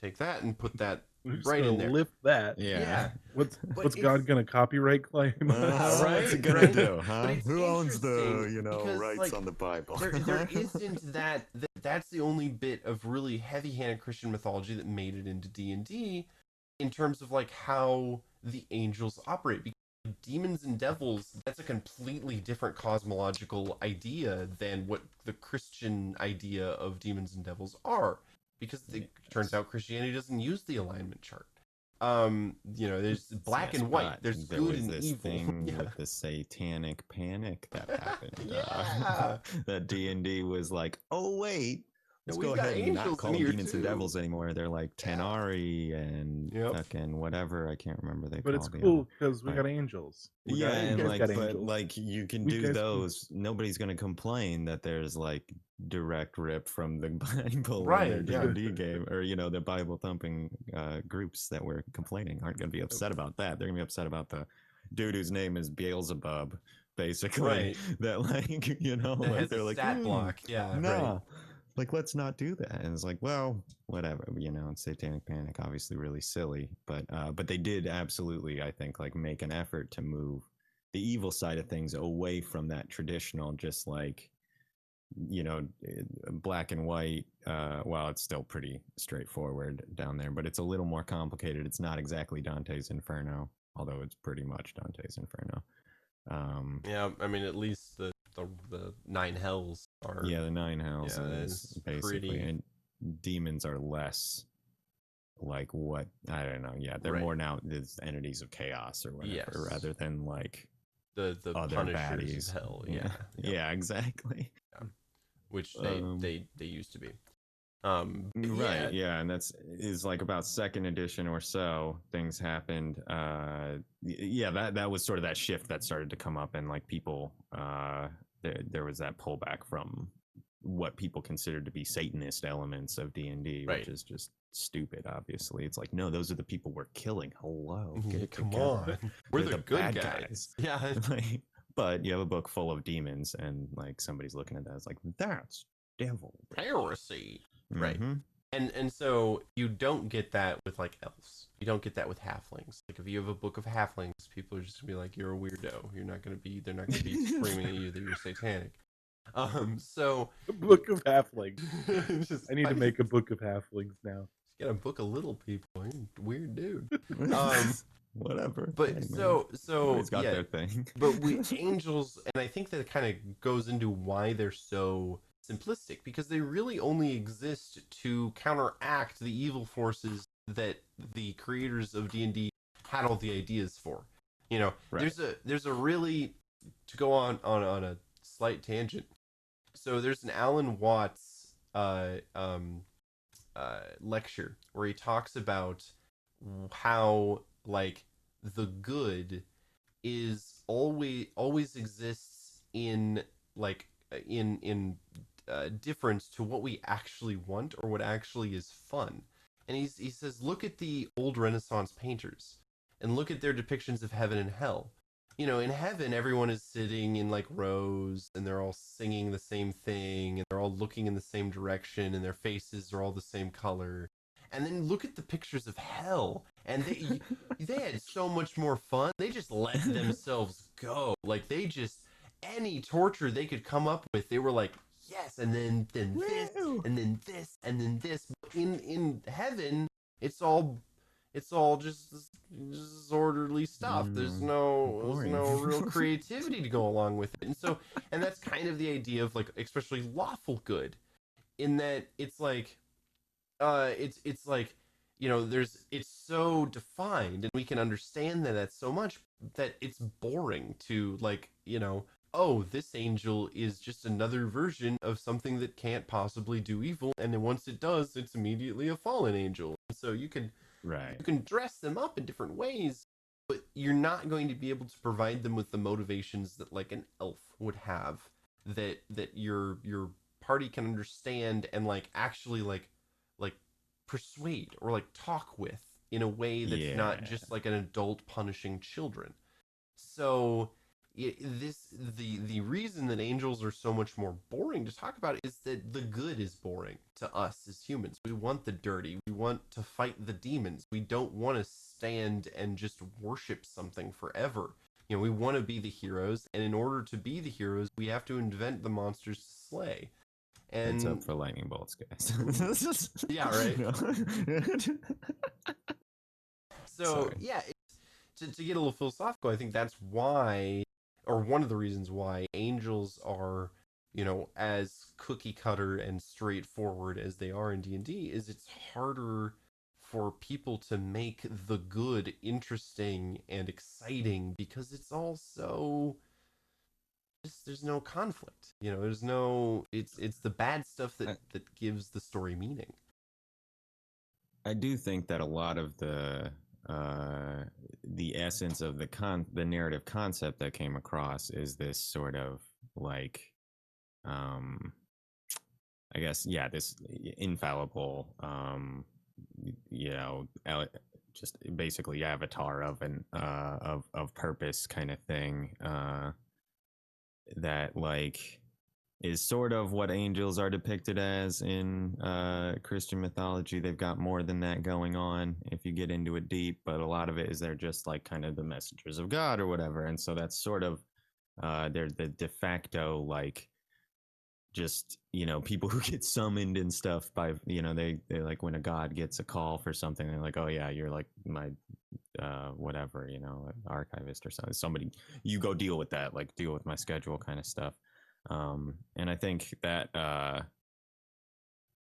Speaker 2: take that and put that
Speaker 1: we're just
Speaker 2: right
Speaker 1: gonna
Speaker 2: in there."
Speaker 1: lift that.
Speaker 3: Yeah.
Speaker 1: What's God gonna copyright claim?
Speaker 2: Right,
Speaker 3: What's it gonna
Speaker 2: right.
Speaker 3: do, huh?
Speaker 2: But it's
Speaker 3: Who owns the,
Speaker 2: interesting because,
Speaker 3: rights
Speaker 2: like,
Speaker 3: on the Bible?
Speaker 2: there isn't that's the only bit of really heavy-handed Christian mythology that made it into D&D in terms of like how the angels operate. Because demons and devils, that's a completely different cosmological idea than what the Christian idea of demons and devils are, because it turns out Christianity doesn't use the alignment chart. There's black
Speaker 3: Yes,
Speaker 2: and white.
Speaker 3: but
Speaker 2: There's
Speaker 3: there
Speaker 2: good
Speaker 3: was
Speaker 2: and
Speaker 3: this
Speaker 2: evil.
Speaker 3: thing
Speaker 2: Yeah.
Speaker 3: with the satanic panic that happened.
Speaker 2: Yeah.
Speaker 3: That D&D was like, oh wait, let's
Speaker 2: we've
Speaker 3: go
Speaker 2: got
Speaker 3: ahead and not
Speaker 2: angels
Speaker 3: call
Speaker 2: in
Speaker 3: them
Speaker 2: here,
Speaker 3: demons and
Speaker 2: too.
Speaker 3: devils anymore. They're like Tenari and
Speaker 2: Yep.
Speaker 3: fucking whatever. I can't remember they
Speaker 1: But
Speaker 3: call
Speaker 1: it's
Speaker 3: the
Speaker 1: cool because we
Speaker 3: Right.
Speaker 1: got angels. We got
Speaker 3: Yeah, and
Speaker 1: angels,
Speaker 3: like,
Speaker 1: got
Speaker 3: but
Speaker 1: angels.
Speaker 3: like you can
Speaker 1: We
Speaker 3: do
Speaker 1: guys-
Speaker 3: those. Nobody's gonna complain that there's like direct rip from the Bible
Speaker 2: Right,
Speaker 3: in
Speaker 2: yeah.
Speaker 3: their D&D game, or the Bible thumping groups that were complaining aren't gonna be upset about that. They're gonna be upset about the dude whose name is Beelzebub basically.
Speaker 2: Right.
Speaker 3: That like, you know,
Speaker 2: It
Speaker 3: like
Speaker 2: has
Speaker 3: they're
Speaker 2: a
Speaker 3: like,
Speaker 2: stat block. Yeah, right.
Speaker 3: nah, like let's not do that. And it's like, well, whatever, you know. It's Satanic Panic, obviously really silly, but they did absolutely, I think, like make an effort to move the evil side of things away from that traditional, just like, you know, black and white. Well, it's still pretty straightforward down there, but it's a little more complicated. It's not exactly Dante's Inferno, although it's pretty much Dante's Inferno.
Speaker 2: Yeah, I mean, at least the nine hells are.
Speaker 3: Yeah, the nine hells
Speaker 2: Yeah,
Speaker 3: is
Speaker 2: it's
Speaker 3: basically,
Speaker 2: pretty
Speaker 3: and demons are less like what, I don't know. Yeah, they're
Speaker 2: right.
Speaker 3: more now these entities of chaos or whatever,
Speaker 2: Yes,
Speaker 3: rather than like
Speaker 2: the
Speaker 3: other
Speaker 2: punishers
Speaker 3: baddies.
Speaker 2: of hell.
Speaker 3: Yeah,
Speaker 2: Yeah, yep,
Speaker 3: yeah, exactly.
Speaker 2: yeah. Which
Speaker 3: Um,
Speaker 2: they used to be. But
Speaker 3: Right,
Speaker 2: yeah,
Speaker 3: yeah, and that's is like about second edition or so things happened. Yeah, that was sort of that shift that started to come up, and like people, there was that pullback from what people considered to be Satanist elements of D&D, which
Speaker 2: right.
Speaker 3: is just stupid. Obviously, it's like, no, those are the people we're killing. Hello, get
Speaker 2: Yeah,
Speaker 3: it
Speaker 2: come
Speaker 3: together.
Speaker 2: on, we're
Speaker 3: They're
Speaker 2: the
Speaker 3: the
Speaker 2: good
Speaker 3: bad
Speaker 2: guys.
Speaker 3: guys.
Speaker 2: Yeah,
Speaker 3: Like, but you have a book full of demons, and like somebody's looking at that, it's like, that's devilry.
Speaker 2: heresy. Right.
Speaker 3: Mm-hmm.
Speaker 2: And so you don't get that with like elves. You don't get that with halflings. Like if you have a book of halflings, people are just gonna be like, "You're a weirdo. You're not gonna be. They're not gonna be screaming at you that you're satanic." So
Speaker 1: A book of halflings.
Speaker 2: just
Speaker 1: I need to make a book of halflings now.
Speaker 2: get a book of little people. You're a weird dude. Um,
Speaker 3: Whatever.
Speaker 2: but
Speaker 3: Hey, man.
Speaker 2: so
Speaker 3: Everybody's got
Speaker 2: yeah.
Speaker 3: their thing.
Speaker 2: But we angels, and I think that kind of goes into why they're so simplistic, because they really only exist to counteract the evil forces that the creators of D&D had all the ideas for. You know,
Speaker 3: Right.
Speaker 2: there's a really, to go on a slight tangent. So there's an Alan Watts lecture where he talks about how like the good is always exists in like in difference to what we actually want or what actually is fun. And he says, look at the old Renaissance painters and look at their depictions of heaven and hell. You know, in heaven, everyone is sitting in like rows and they're all singing the same thing and they're all looking in the same direction and their faces are all the same color. And then look at the pictures of hell, and they had so much more fun. They just let themselves go. Like they just any torture they could come up with, they were like, yes, and then this,
Speaker 3: Woo!
Speaker 2: and then this, and then this. In heaven, it's all it's all just orderly stuff. There's
Speaker 3: Boring.
Speaker 2: no real creativity to go along with it. And that's kind of the idea of like especially lawful good, in that it's like it's like, you know, it's so defined and we can understand that that's so much that it's boring to like, you know, oh, this angel is just another version of something that can't possibly do evil, and then once it does, it's immediately a fallen angel. So
Speaker 3: Right.
Speaker 2: you can dress them up in different ways, but you're not going to be able to provide them with the motivations that like an elf would have, that your party can understand and like actually like persuade or like talk with in a way that's not
Speaker 3: Yeah.
Speaker 2: just like an adult punishing children. So the reason that angels are so much more boring to talk about is that the good is boring to us as humans. We want the dirty. We want to fight the demons. We don't want to stand and just worship something forever. You know, we want to be the heroes, and in order to be the heroes, we have to invent the monsters to slay.
Speaker 3: Heads up
Speaker 2: And
Speaker 3: for lightning bolts, guys.
Speaker 2: yeah, right.
Speaker 3: No.
Speaker 2: So
Speaker 3: Sorry.
Speaker 2: yeah, to get a little philosophical, I think that's why, or one of the reasons why angels are, you know, as cookie cutter and straightforward as they are in D&D, is it's harder for people to make the good interesting and exciting because it's all so just there's no conflict. You know, there's no it's the bad stuff
Speaker 3: I,
Speaker 2: that gives the story meaning.
Speaker 3: I do think that a lot of the essence of the narrative concept that came across is this sort of like, um I guess, yeah, this infallible, you know, just basically avatar of an of purpose kind of thing. that like is sort of what angels are depicted as in Christian mythology. They've got more than that going on if you get into it deep, but a lot of it is they're just like kind of the messengers of God or whatever. And so that's sort of they're the de facto like just people who get summoned and stuff by they like when a god gets a call for something, they're like, oh yeah, you're like my whatever, archivist or somebody, you go deal with that, like deal with my schedule kind of stuff. And I think that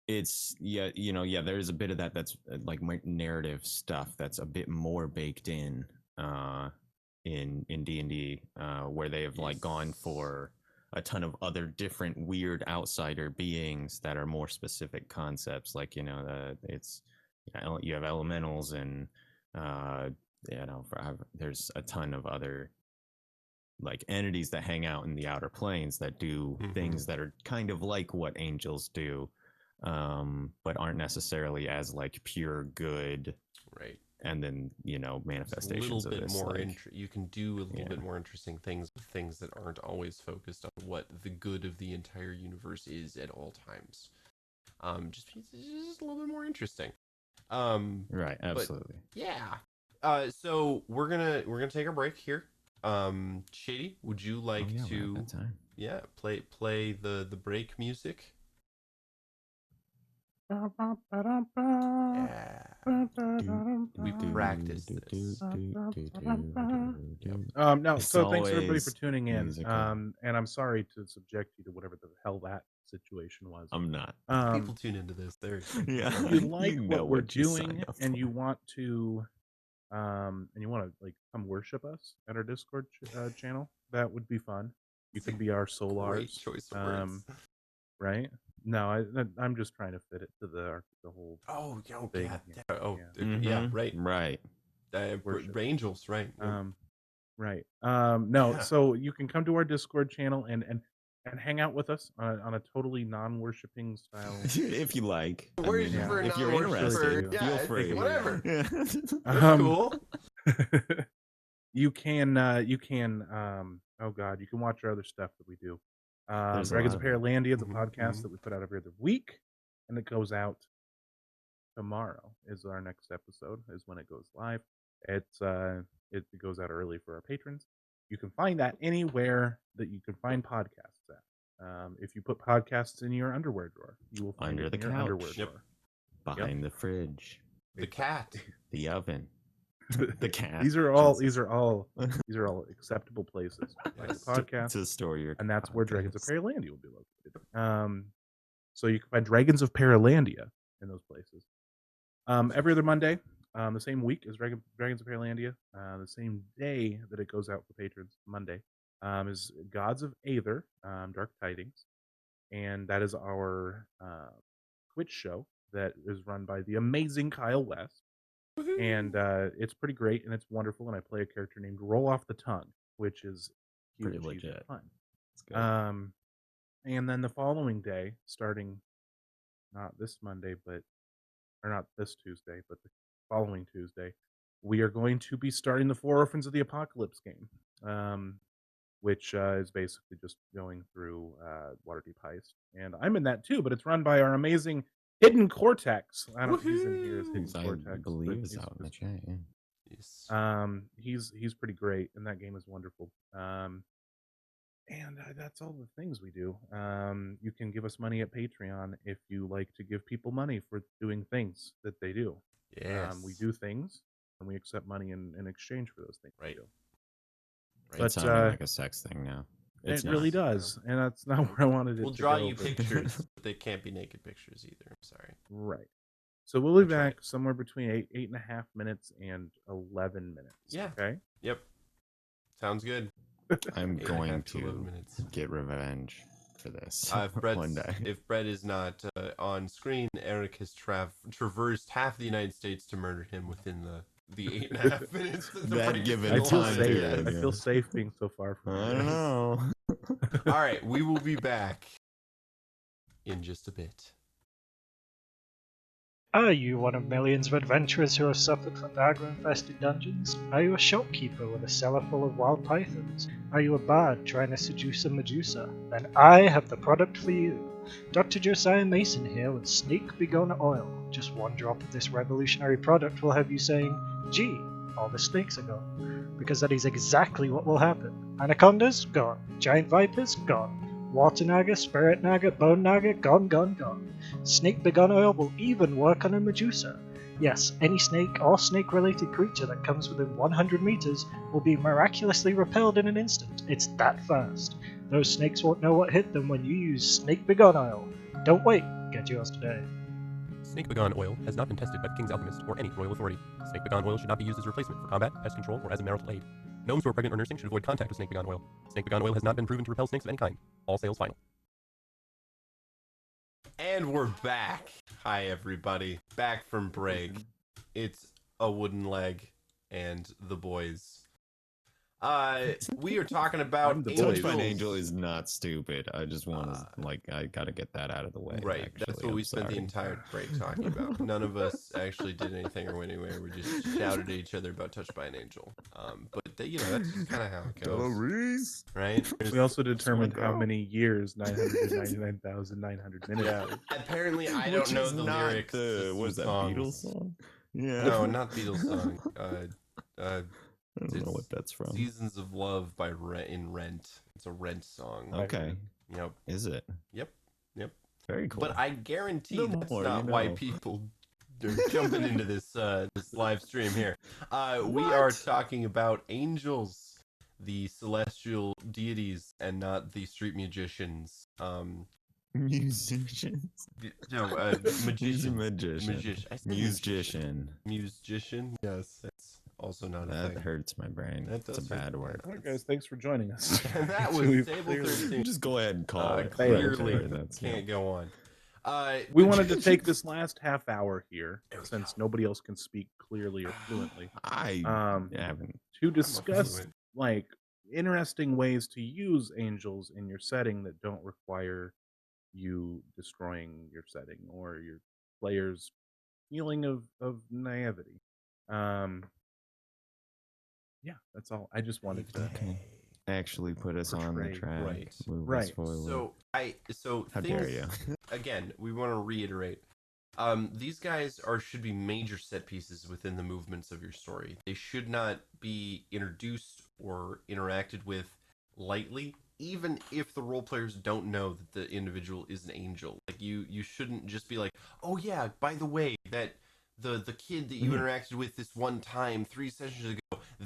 Speaker 3: it's there's a bit of that that's like narrative stuff that's a bit more baked in D&D, where they have like gone for a ton of other different weird outsider beings that are more specific concepts, like it's you have elementals and there's a ton of other like entities that hang out in the outer planes that do things that are kind of like what angels do, but aren't necessarily as like pure good,
Speaker 2: right?
Speaker 3: And then manifestations
Speaker 2: a little bit
Speaker 3: of this,
Speaker 2: more
Speaker 3: like,
Speaker 2: you can do a little bit more interesting things with things that aren't always focused on what the good of the entire universe is at all times. Just a little bit more interesting.
Speaker 3: Right, absolutely.
Speaker 2: Yeah. So we're gonna take a break here. Shady, would you like to play the break music? Yeah. We practiced this.
Speaker 1: No,
Speaker 3: It's
Speaker 1: so thanks everybody for
Speaker 3: always
Speaker 1: tuning in.
Speaker 3: musical.
Speaker 1: And I'm sorry to subject you to whatever the hell that situation was.
Speaker 3: I'm not.
Speaker 2: People tune into this. There.
Speaker 3: Yeah,
Speaker 1: If you like what we're doing
Speaker 3: signed up
Speaker 1: and
Speaker 3: for.
Speaker 1: you want to like come worship us at our Discord channel, that would be fun. You can be our solars.
Speaker 2: Great choice of words.
Speaker 1: Right? No, I'm just trying to fit it to the whole thing.
Speaker 2: Right. Angels, right.
Speaker 1: Right. No, so you can come to our Discord channel and hang out with us on a totally non-worshipping style.
Speaker 3: If you like.
Speaker 2: If you're interested,
Speaker 3: feel free.
Speaker 2: Whatever.
Speaker 3: Yeah.
Speaker 2: That's cool.
Speaker 1: You can you can watch our other stuff that we do. Dragons of Paralandia, the podcast that we put out every other week, and it goes out tomorrow is our next episode, is when it goes live. It goes out early for our patrons. You can find that anywhere that you can find podcasts at. If you put podcasts in your underwear drawer, you will find
Speaker 3: under
Speaker 1: it
Speaker 3: the
Speaker 1: in your
Speaker 3: couch,
Speaker 1: underwear drawer.
Speaker 3: Behind the fridge,
Speaker 2: the cat,
Speaker 3: the oven, the cat.
Speaker 1: These are all acceptable places. Like the podcast
Speaker 3: to store your,
Speaker 1: and that's where Dragons of Paralandia will be located. So you can find Dragons of Paralandia in those places. Every other Monday, the same week as Dragons of Paralandia, the same day that it goes out for patrons, Monday, is Gods of Aether, Dark Tidings, and that is our Twitch show that is run by the amazing Kyle West. And it's pretty great and it's wonderful, and I play a character named Roll Off the Tongue, which is
Speaker 3: pretty legit.
Speaker 1: Fun.
Speaker 3: It's good.
Speaker 1: And then the following day, starting not this Monday, or not this Tuesday, but the following Tuesday, we are going to be starting the Four Orphans of the Apocalypse game, which is basically just going through Waterdeep Heist. And I'm in that too, but it's run by our amazing Hidden Cortex. I don't know if he's in here as Hidden Cortex.
Speaker 3: I believe he's out in the chat, yeah.
Speaker 1: Yes. He's pretty great, and that game is wonderful. And that's all the things we do. You can give us money at Patreon if you like to give people money for doing things that they do.
Speaker 2: Yes.
Speaker 1: We do things, and we accept money in exchange for those things.
Speaker 2: Right.
Speaker 3: Right. But, it's sounding like a sex thing now.
Speaker 1: It really does, and that's not where I wanted it to go.
Speaker 2: We'll draw you pictures, but they can't be naked pictures either. I'm sorry.
Speaker 1: Right. So we'll be back somewhere between 8.5 minutes and 11 minutes.
Speaker 2: Yeah.
Speaker 1: Okay.
Speaker 2: Yep. Sounds good.
Speaker 3: I'm going to get revenge for this one day.
Speaker 2: If Brett is not on screen, Eric has traversed half the United States to murder him within the 8.5 minutes.
Speaker 3: That given
Speaker 1: I feel
Speaker 3: time
Speaker 1: safe.
Speaker 3: period,
Speaker 1: I feel safe being so far from
Speaker 3: I don't know.
Speaker 2: All right, we will be back in just a bit.
Speaker 4: Are you one of millions of adventurers who have suffered from dagger-infested dungeons? Are you a shopkeeper with a cellar full of wild pythons? Are you a bard trying to seduce a Medusa? Then I have the product for you. Dr. Josiah Mason here with Snake Begone Oil. Just one drop of this revolutionary product will have you saying, gee, all the snakes are gone. Because that is exactly what will happen. Anacondas? Gone. Giant vipers? Gone. Water Naga, Spirit Naga, Bone Naga, gone, gone, gone. Snake Begone Oil will even work on a Medusa. Yes, any snake or snake-related creature that comes within 100 meters will be miraculously repelled in an instant. It's that fast. Those snakes won't know what hit them when you use Snake Begone Oil. Don't wait, get yours today.
Speaker 2: Snake Begone Oil has not been tested by the King's Alchemist or any royal authority. Snake Begone Oil should not be used as a replacement for combat, pest control, or as a marital aid. Gnomes who are pregnant or nursing should avoid contact with Snake Begone Oil. Snake Begone Oil has not been proven to repel snakes of any kind. All sales final. And we're back. Hi, everybody. Back from break. It's a wooden leg and the boys. We are talking about
Speaker 1: I'm the
Speaker 2: angels.
Speaker 3: Touched by an Angel is not stupid. I just want to, I gotta get that out of the way.
Speaker 2: Right,
Speaker 3: actually.
Speaker 2: that's what
Speaker 3: I'm
Speaker 2: we spent the
Speaker 3: sorry.
Speaker 2: entire break talking about. None of us actually did anything or went anywhere. We just shouted at each other about Touched by an Angel. But that's just kind of how it goes, right?
Speaker 1: We also determined how many years 999,900 minutes.
Speaker 2: Yeah.
Speaker 1: is.
Speaker 2: Apparently, I
Speaker 3: Which
Speaker 2: don't know
Speaker 3: is
Speaker 2: the
Speaker 3: not
Speaker 2: lyrics.
Speaker 3: The,
Speaker 2: to
Speaker 3: what is
Speaker 2: some
Speaker 3: that,
Speaker 2: songs.
Speaker 3: Beatles song? Yeah.
Speaker 2: No, not Beatles song.
Speaker 3: I don't know what that's from.
Speaker 2: Seasons of Love by in Rent. It's a Rent song.
Speaker 3: Okay.
Speaker 2: Yep.
Speaker 3: Is it?
Speaker 2: Yep.
Speaker 3: Very cool.
Speaker 2: But I guarantee
Speaker 3: The
Speaker 2: that's
Speaker 3: more
Speaker 2: not
Speaker 3: you
Speaker 2: why
Speaker 3: know.
Speaker 2: people are jumping into this this live stream here. We are talking about angels, the celestial deities, and not the street magicians.
Speaker 3: Musicians.
Speaker 2: No, magician.
Speaker 3: Magician.
Speaker 2: I said
Speaker 3: Musician.
Speaker 2: Musician. Yes, that's also not a
Speaker 3: That
Speaker 2: thing.
Speaker 3: hurts my brain.
Speaker 2: That
Speaker 3: It's a
Speaker 2: does hurt
Speaker 3: bad
Speaker 2: my
Speaker 3: word.
Speaker 1: All right, guys, thanks for joining us.
Speaker 2: And that was
Speaker 1: We've
Speaker 2: Table
Speaker 1: clearly-
Speaker 2: 13.
Speaker 3: Just go ahead and call it.
Speaker 2: Clearly,
Speaker 3: Right there, that's,
Speaker 2: can't go on.
Speaker 1: We wanted to take this last half hour here, since nobody else can speak clearly or fluently,
Speaker 3: I
Speaker 1: um,
Speaker 3: haven't.
Speaker 1: to discuss
Speaker 2: fluent.
Speaker 1: like interesting ways to use angels in your setting that don't require you destroying your setting or your player's feeling of naivety. Yeah, that's all. I just wanted to.
Speaker 3: Okay. Actually put us on the
Speaker 1: Portray,
Speaker 3: track.
Speaker 2: right,
Speaker 3: Move us
Speaker 1: right.
Speaker 3: forward.
Speaker 2: So
Speaker 3: How
Speaker 2: things,
Speaker 3: dare you?
Speaker 2: again, we want to reiterate. These guys should be major set pieces within the movements of your story. They should not be introduced or interacted with lightly, even if the role players don't know that the individual is an angel. Like you shouldn't just be like, oh yeah, by the way, that the kid that you interacted with this one time 3 sessions ago,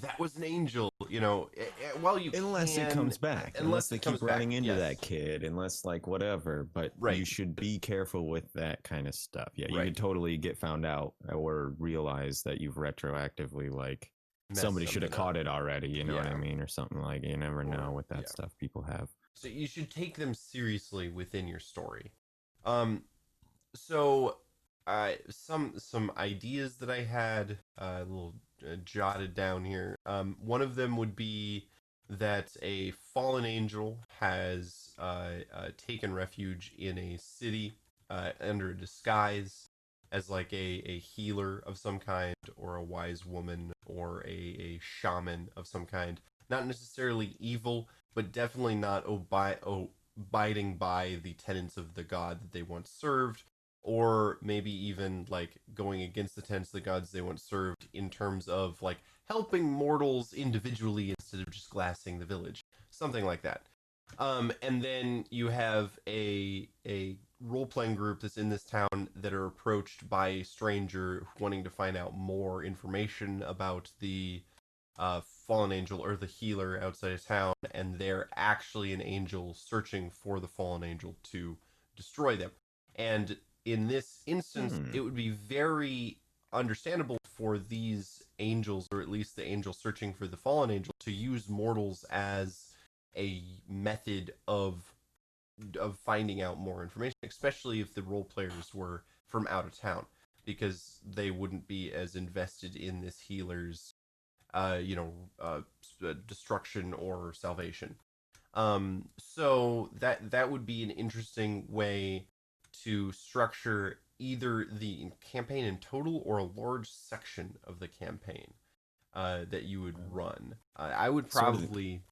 Speaker 2: that was an angel. Well, you
Speaker 3: Unless it comes back. Unless they keep running into
Speaker 2: yes.
Speaker 3: that kid. Unless, like, whatever. But
Speaker 2: Right.
Speaker 3: you should be careful with that kind of stuff. Yeah, you
Speaker 2: Right.
Speaker 3: could totally get found out or realize that you've retroactively, like,
Speaker 2: Messed
Speaker 3: somebody should have
Speaker 2: something
Speaker 3: caught
Speaker 2: up.
Speaker 3: it already. You know what I
Speaker 2: Yeah.
Speaker 3: mean? Or something like you never know with that
Speaker 2: yeah.
Speaker 3: stuff people have.
Speaker 2: So you should take them seriously within your story. So some ideas that I had a little jotted down here. One of them would be that a fallen angel has taken refuge in a city under a disguise as like a healer of some kind, or a wise woman, or a shaman of some kind. Not necessarily evil, but definitely not abiding by the tenets of the god that they once served, or maybe even like going against the tenets of the gods they once served in terms of like helping mortals individually instead of just glassing the village, something like that. And then you have a role-playing group that's in this town that are approached by a stranger wanting to find out more information about the fallen angel or the healer outside of town, and they're actually an angel searching for the fallen angel to destroy them. And in this instance, it would be very understandable for these angels, or at least the angel searching for the fallen angel, to use mortals as a method of finding out more information, especially if the role players were from out of town, because they wouldn't be as invested in this healer's destruction or salvation. So that would be an interesting way to structure either the campaign in total or a large section of the campaign that you would run. I would
Speaker 3: Sort of.
Speaker 2: probably,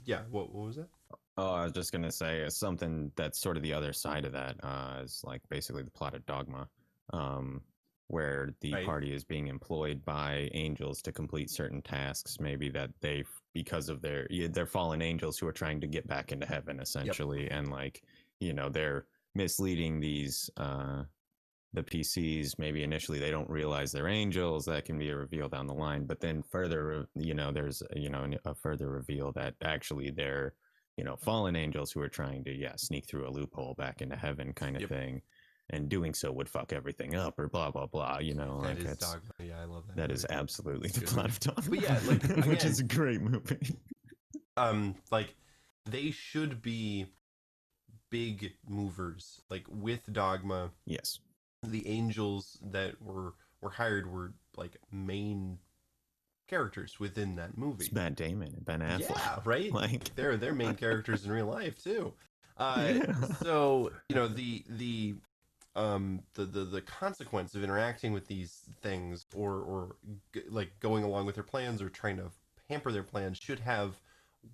Speaker 2: yeah. What was that?
Speaker 3: Oh, I was just gonna say something that's sort of the other side of that is like basically the plot of Dogma, um, where the
Speaker 2: Right.
Speaker 3: party is being employed by angels to complete certain tasks. Maybe that they, because of they're fallen angels who are trying to get back into heaven,
Speaker 2: Yep.
Speaker 3: essentially, and like they're misleading these the PCs. Maybe initially they don't realize they're angels. That can be a reveal down the line, but then further, there's a further reveal that actually they're fallen angels who are trying to sneak through a loophole back into heaven, kind of
Speaker 2: Yep.
Speaker 3: thing, and doing so would fuck everything up or blah blah blah.
Speaker 2: That
Speaker 3: Like
Speaker 2: is
Speaker 3: it's
Speaker 2: Dogma. Yeah, I love that.
Speaker 3: that
Speaker 2: movie.
Speaker 3: is absolutely
Speaker 2: It's a
Speaker 3: the
Speaker 2: good
Speaker 3: plot
Speaker 2: movie.
Speaker 3: of Dogma.
Speaker 2: But yeah, like
Speaker 3: which
Speaker 2: again,
Speaker 3: is a great movie.
Speaker 2: like they should be big movers. Like with Dogma,
Speaker 3: Yes,
Speaker 2: the angels that were hired were like main characters within that
Speaker 3: it's
Speaker 2: movie.
Speaker 3: Matt Damon and Ben Affleck.
Speaker 2: Yeah, right.
Speaker 3: Like
Speaker 2: They're main characters in real life too.
Speaker 3: yeah.
Speaker 2: So the consequence of interacting with these things or like going along with their plans or trying to hamper their plans should have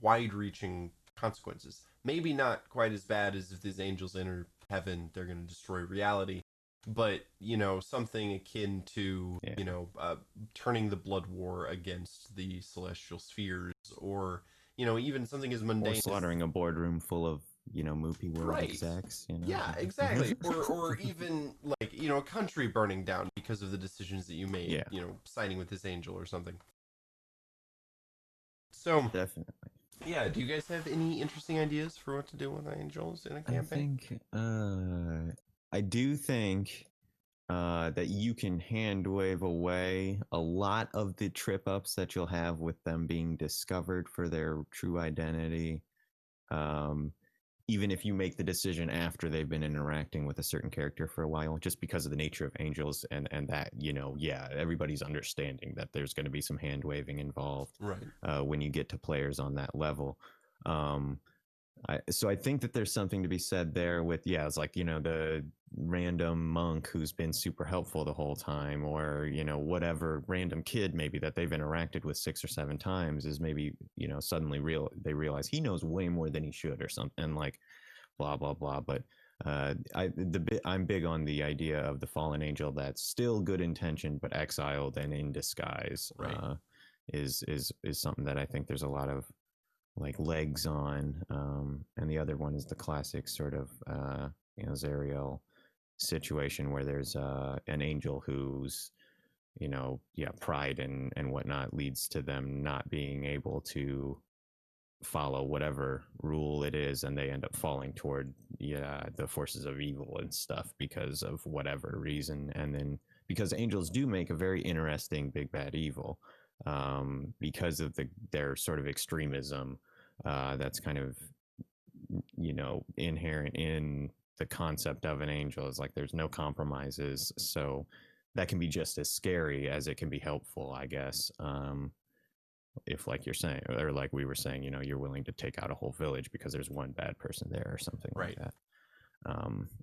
Speaker 2: wide-reaching consequences. Maybe not quite as bad as if these angels enter heaven, they're going to destroy reality, but something akin to
Speaker 3: Yeah.
Speaker 2: turning the blood war against the celestial spheres, or even something as
Speaker 3: Or
Speaker 2: mundane as
Speaker 3: slaughtering a boardroom full of movie world
Speaker 2: right.
Speaker 3: execs.
Speaker 2: Yeah, exactly. Or even like a country burning down because of the decisions that you made.
Speaker 3: Yeah.
Speaker 2: Signing with this angel or something. So
Speaker 3: Definitely.
Speaker 2: yeah, do you guys have any interesting ideas for what to do with angels in a campaign?
Speaker 3: I do think that you can hand wave away a lot of the trip ups that you'll have with them being discovered for their true identity. Um, Even if you make the decision after they've been interacting with a certain character for a while, just because of the nature of angels and that, everybody's understanding that there's going to be some hand waving involved
Speaker 2: Right.
Speaker 3: when you get to players on that level. Um, so I think that there's something to be said there with, it's like, the random monk who's been super helpful the whole time, or, whatever random kid maybe that they've interacted with 6 or 7 times is maybe, suddenly they realize he knows way more than he should or something, like blah, blah, blah. But I'm big on the idea of the fallen angel that's still good intentioned, but exiled and in disguise.
Speaker 2: Right.
Speaker 3: Is something that I think there's a lot of like legs on, and the other one is the classic sort of Zariel situation where there's an angel whose pride and whatnot leads to them not being able to follow whatever rule it is, and they end up falling toward the forces of evil and stuff because of whatever reason. And then because angels do make a very interesting big bad evil, because of their sort of extremism, that's kind of inherent in the concept of an angel, is like there's no compromises. So that can be just as scary as it can be helpful, I guess. If, like you're saying, or like we were saying, you're willing to take out a whole village because there's one bad person there or something
Speaker 2: Right.
Speaker 3: like that.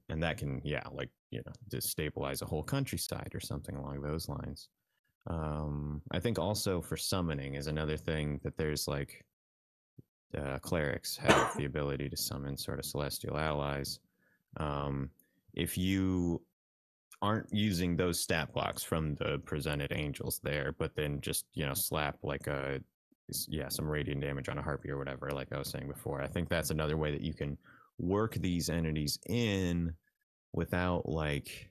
Speaker 3: And that can, destabilize a whole countryside or something along those lines. I think also for summoning is another thing that there's like clerics have the ability to summon sort of celestial allies. If you aren't using those stat blocks from the presented angels there, but then just slap like some radiant damage on a harpy or whatever, like I was saying before, I think that's another way that you can work these entities in without like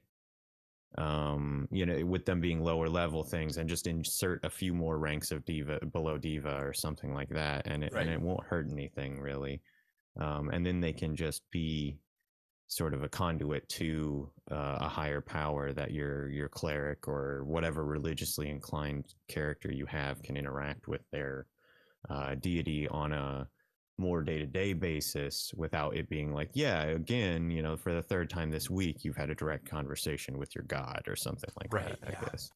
Speaker 3: with them being lower level things, and just insert a few more ranks of diva below diva or something like that, and
Speaker 2: Right.
Speaker 3: it won't hurt anything really. And then they can just be sort of a conduit to a higher power that your cleric or whatever religiously inclined character you have can interact with their deity on a more day-to-day basis, without it being like, again, for the third time this week you've had a direct conversation with your god or something like
Speaker 2: Right,
Speaker 3: that,
Speaker 2: yeah.
Speaker 3: I guess.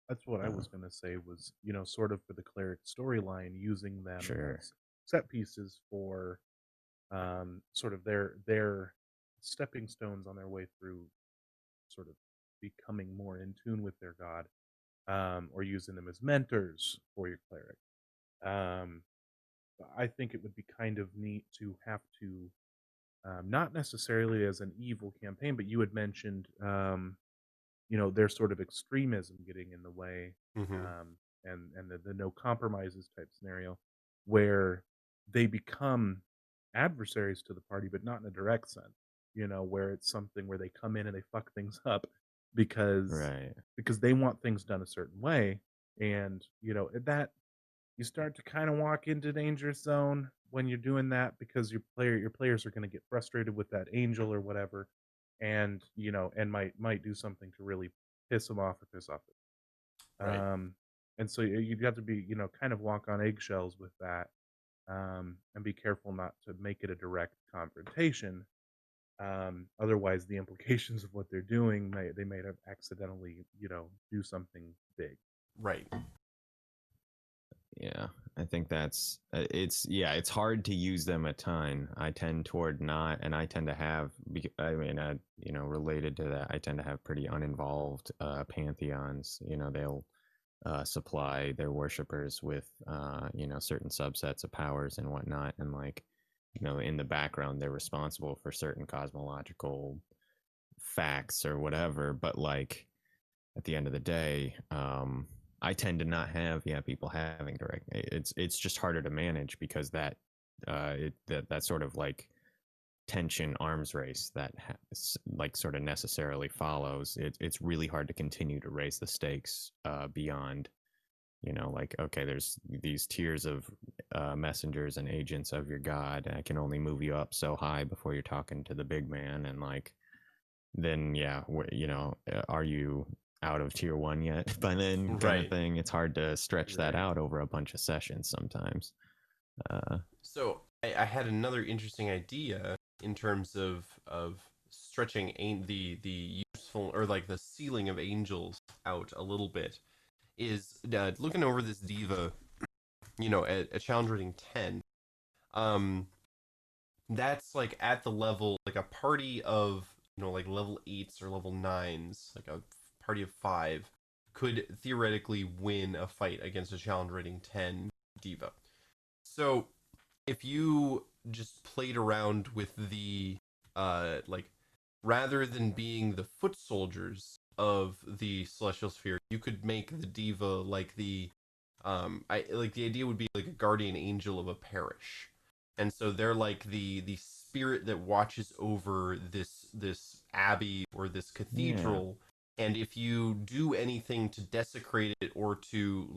Speaker 1: That's what I was going to say was, sort of for the cleric storyline, using them
Speaker 3: Sure.
Speaker 1: as set pieces for sort of their stepping stones on their way through sort of becoming more in tune with their god, or using them as mentors for your cleric. Um, I think it would be kind of neat to have to, not necessarily as an evil campaign, but you had mentioned, their sort of extremism getting in the way,
Speaker 2: Mm-hmm.
Speaker 1: and the no compromises type scenario, where they become adversaries to the party, but not in a direct sense. Where it's something where they come in and they fuck things up because
Speaker 3: Right.
Speaker 1: because they want things done a certain way, and that you start to kind of walk into dangerous zone when you're doing that, because your players are going to get frustrated with that angel or whatever, and and might do something to really piss them off or piss off
Speaker 2: Right.
Speaker 1: and so you'd have to be kind of walk on eggshells with that, and be careful not to make it a direct confrontation. Otherwise the implications of what they're doing, they may have accidentally do something big.
Speaker 2: Right.
Speaker 3: Yeah, I think that's it's hard to use them a ton. I tend toward not, and I tend to have. Related to that, I tend to have pretty uninvolved pantheons. They'll supply their worshippers with certain subsets of powers and whatnot, and in the background they're responsible for certain cosmological facts or whatever. But at the end of the day, I tend to not have people having direct. It's just harder to manage because that sort of tension arms race that sort of necessarily follows. It's really hard to continue to raise the stakes beyond okay, there's these tiers of messengers and agents of your god, and I can only move you up so high before you're talking to the big man, and then are you out of tier 1 yet by then, kind
Speaker 2: Right.
Speaker 3: of thing. It's hard to stretch that
Speaker 1: Right.
Speaker 3: out over a bunch of sessions sometimes.
Speaker 2: So I had another interesting idea in terms of stretching the useful, or the ceiling of angels out a little bit, is looking over this diva, at challenge rating 10. That's at the level, a party of level 8s or level 9s, like a party of 5 could theoretically win a fight against a challenge rating 10 diva. So if you just played around with the rather than being the foot soldiers of the celestial sphere, you could make the diva the idea would be like a guardian angel of a parish. And so they're like the spirit that watches over this abbey or this cathedral. And if you do anything to desecrate it, or to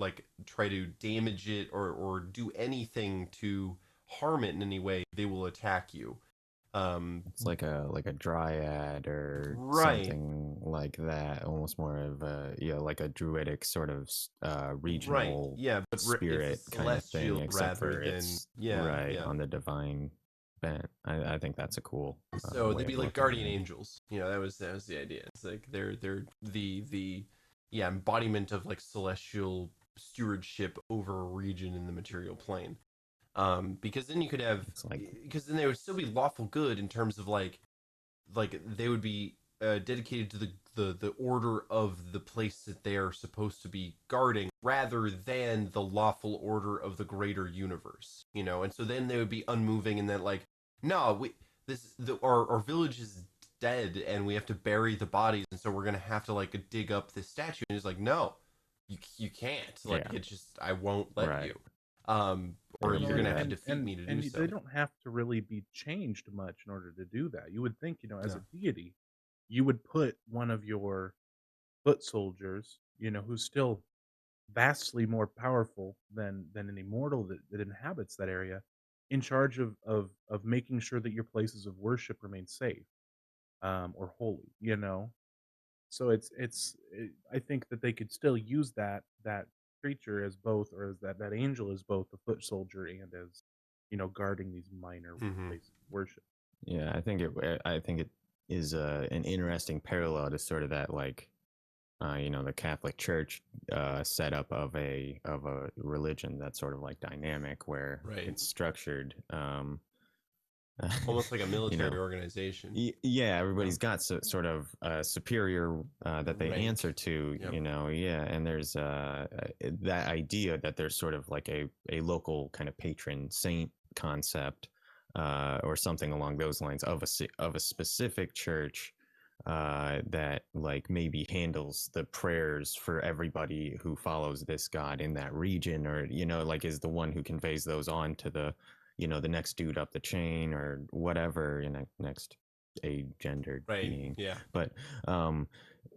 Speaker 2: try to damage it, or do anything to harm it in any way, they will attack you.
Speaker 3: It's like a dryad or
Speaker 2: Right,
Speaker 3: something like that, almost more of a like a druidic sort of
Speaker 2: right,
Speaker 3: regional
Speaker 2: yeah, but it's a
Speaker 3: spirit kind of thing,
Speaker 2: celestial
Speaker 3: except
Speaker 2: rather
Speaker 3: for
Speaker 2: than,
Speaker 3: it's
Speaker 2: yeah,
Speaker 3: right
Speaker 2: yeah.
Speaker 3: on the divine bent. I think that's a cool
Speaker 2: So they'd
Speaker 3: way
Speaker 2: be
Speaker 3: of
Speaker 2: like
Speaker 3: looking at
Speaker 2: guardian
Speaker 3: it.
Speaker 2: angels. That was the idea. It's like they're the yeah, embodiment of celestial stewardship over a region in the material plane. Because then you could have,
Speaker 3: It's like
Speaker 2: because then they would still be lawful good in terms of they would be dedicated to the order of the place that they are supposed to be guarding, rather than the lawful order of the greater universe. And so then they would be unmoving, and then no, our village is dead, and we have to bury the bodies, and so we're gonna have to dig up this statue. And it's like, no, you can't.
Speaker 3: yeah,
Speaker 2: It's just, I won't let
Speaker 3: right.
Speaker 2: you. Or
Speaker 3: Or
Speaker 2: you're
Speaker 1: And
Speaker 2: gonna have to
Speaker 1: and
Speaker 2: defeat
Speaker 1: and
Speaker 2: me to do
Speaker 1: and
Speaker 2: so.
Speaker 1: they don't have to really be changed much in order to do that. You would think, as a
Speaker 2: No.
Speaker 1: deity, you would put one of your foot soldiers, who's still vastly more powerful than an immortal that inhabits that area, in charge of making sure that your places of worship remain safe, or holy. So I think that they could still use that creature as both, or as that angel as both a foot soldier and as guarding these minor
Speaker 2: Mm-hmm.
Speaker 1: places of worship.
Speaker 3: Yeah, I think it is an interesting parallel to sort of that the Catholic Church setup of a religion that's sort of dynamic, where
Speaker 2: Right.
Speaker 3: it's structured
Speaker 2: Almost like a
Speaker 3: you
Speaker 2: military
Speaker 3: know,
Speaker 2: organization.
Speaker 3: yeah, everybody's got sort of a superior that they
Speaker 2: Rank.
Speaker 3: answer to,
Speaker 2: Yep.
Speaker 3: you know, yeah, and there's that idea that there's sort of like a local kind of patron saint concept, or something along those lines of of a specific church that like maybe handles the prayers for everybody who follows this god in that region, or you know, like is the one who conveys those on to the, you know, the next dude up the chain or whatever, you know, next a gendered
Speaker 2: Right.
Speaker 3: being.
Speaker 2: Yeah.
Speaker 3: But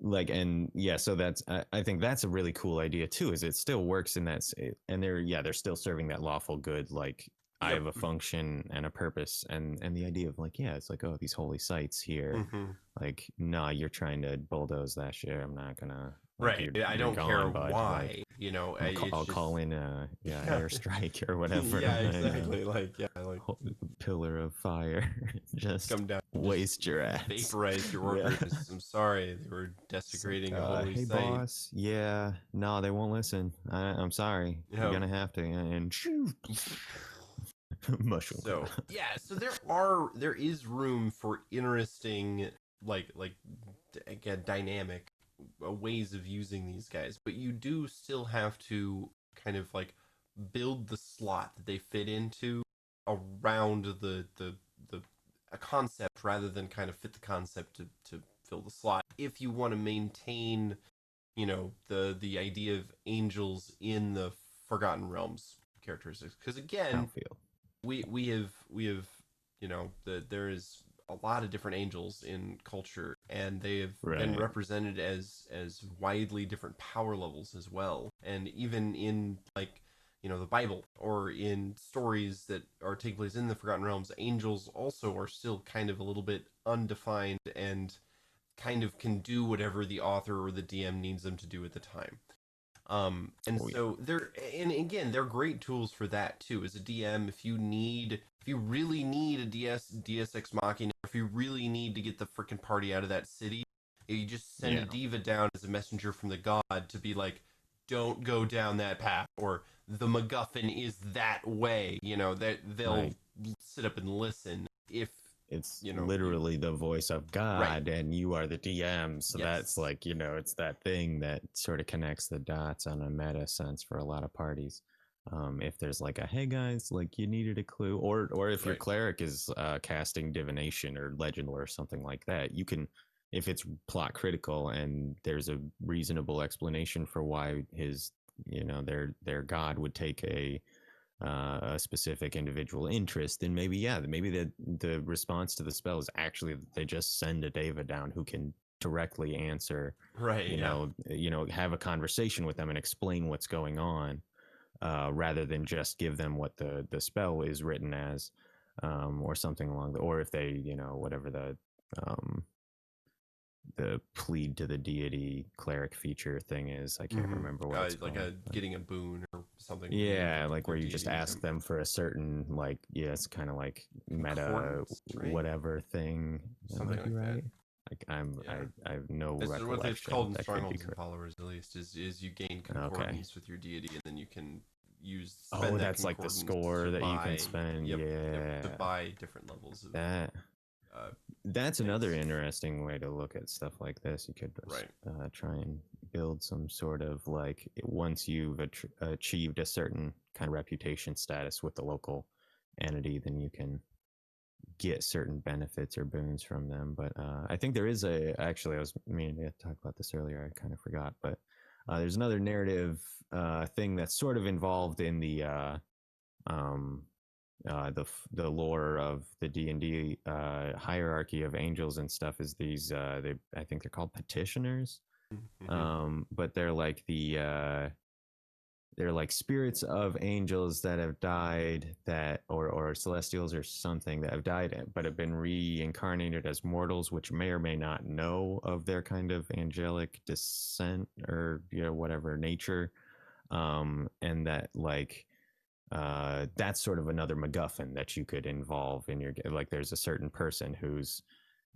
Speaker 3: like, and yeah, so that's I think that's a really cool idea too, is it still works in that and they're still serving that lawful good, like I
Speaker 2: Yep.
Speaker 3: have a function and a purpose, and the idea of like, yeah, it's like, oh, these holy sites here,
Speaker 2: Mm-hmm.
Speaker 3: like, nah, you're trying to bulldoze that shit. I'm not gonna, like,
Speaker 2: Right. I
Speaker 3: you're
Speaker 2: don't care
Speaker 3: gone, bud. Like,
Speaker 2: why. You know, it's
Speaker 3: I'll
Speaker 2: just
Speaker 3: call in a
Speaker 2: yeah.
Speaker 3: airstrike or whatever.
Speaker 2: Yeah.
Speaker 3: I know.
Speaker 2: Exactly. Like like
Speaker 3: Pillar of fire, just
Speaker 2: come down, just
Speaker 3: waste your ass.
Speaker 2: vaporize your
Speaker 3: Yeah.
Speaker 2: workers. I'm sorry, they were
Speaker 3: It's like,
Speaker 2: desecrating a holy
Speaker 3: hey,
Speaker 2: site.
Speaker 3: boss. Yeah, no, they won't listen. I'm sorry.
Speaker 2: Yeah.
Speaker 3: You're gonna have to. And mushroom.
Speaker 2: So yeah, so there is room for interesting, like again, dynamic ways of using these guys, but you do still have to kind of like build the slot that they fit into around the a concept, rather than kind of fit the concept to fill the slot. If you want to maintain, you know, the idea of angels in the Forgotten Realms characteristics, because again,
Speaker 3: Outfield.
Speaker 2: we have you know, there is a lot of different angels in culture, and they have been
Speaker 3: Right.
Speaker 2: represented as widely different power levels as well. And even in, like, you know, the Bible or in stories that are taking place in the Forgotten Realms, angels also are still kind of a little bit undefined and kind of can do whatever the author or the DM needs them to do at the time. And
Speaker 3: Oh, yeah.
Speaker 2: so they're, and again, they're great tools for that too. As a DM, if you really need a Deus Ex Machina, if you really need to get the freaking party out of that city, you just send a
Speaker 3: Yeah.
Speaker 2: diva down as a messenger from the god to be like, don't go down that path, or the MacGuffin is that way. You know, that they'll
Speaker 3: Right.
Speaker 2: sit up and listen if,
Speaker 3: It's
Speaker 2: you know,
Speaker 3: literally the voice of God, and you are the DM. So
Speaker 2: Yes.
Speaker 3: that's like, you know, it's that thing that sort of connects the dots on a meta sense for a lot of parties. If there's like a, hey guys, like you needed a clue, or if your
Speaker 2: Right.
Speaker 3: cleric is casting divination or legend or something like that, you can, if it's plot critical and there's a reasonable explanation for why his, you know, their god would take a specific individual interest, then maybe, yeah, maybe the response to the spell is actually that they just send a Deva down who can directly answer,
Speaker 2: right,
Speaker 3: you know, have a conversation with them and explain what's going on, rather than just give them what the spell is written as, or something along the, or if they, you know, whatever the plead to the deity cleric feature thing is. I can't remember what it's
Speaker 2: like
Speaker 3: called.
Speaker 2: getting a boon or something.
Speaker 3: Yeah, like where you just ask them for a certain, like, yeah, it's kind of like meta
Speaker 2: Concordance, right?
Speaker 3: whatever thing.
Speaker 2: Something like that.
Speaker 3: Right? Like
Speaker 2: Yeah.
Speaker 3: I have no
Speaker 2: It's
Speaker 3: recollection.
Speaker 2: what they've called in
Speaker 3: That could be
Speaker 2: Strongholds and
Speaker 3: correct.
Speaker 2: Followers, at least, is you gain concordance with your deity, and then you can spend
Speaker 3: Oh,
Speaker 2: that
Speaker 3: that's like the
Speaker 2: concordance
Speaker 3: score
Speaker 2: to
Speaker 3: that you
Speaker 2: buy,
Speaker 3: can spend. Yeah,
Speaker 2: to buy different levels of
Speaker 3: that
Speaker 2: uh,
Speaker 3: that's
Speaker 2: things.
Speaker 3: another interesting way to look at stuff like this. You could
Speaker 2: Right.
Speaker 3: try and build some sort of, like, once you've achieved a certain kind of reputation status with the local entity, then you can get certain benefits or boons from them. But I think there is actually, I was meaning to talk about this earlier, I kind of forgot, but there's another narrative thing that's sort of involved in um, the lore of the D&D hierarchy of angels and stuff, is these I think they're called petitioners. But they're like they're like spirits of angels that have died, that or celestials or something that have died but have been reincarnated as mortals, which may or may not know of their kind of angelic descent or, you know, whatever nature, and that, like, that's sort of another MacGuffin that you could involve in your, like, there's a certain person who's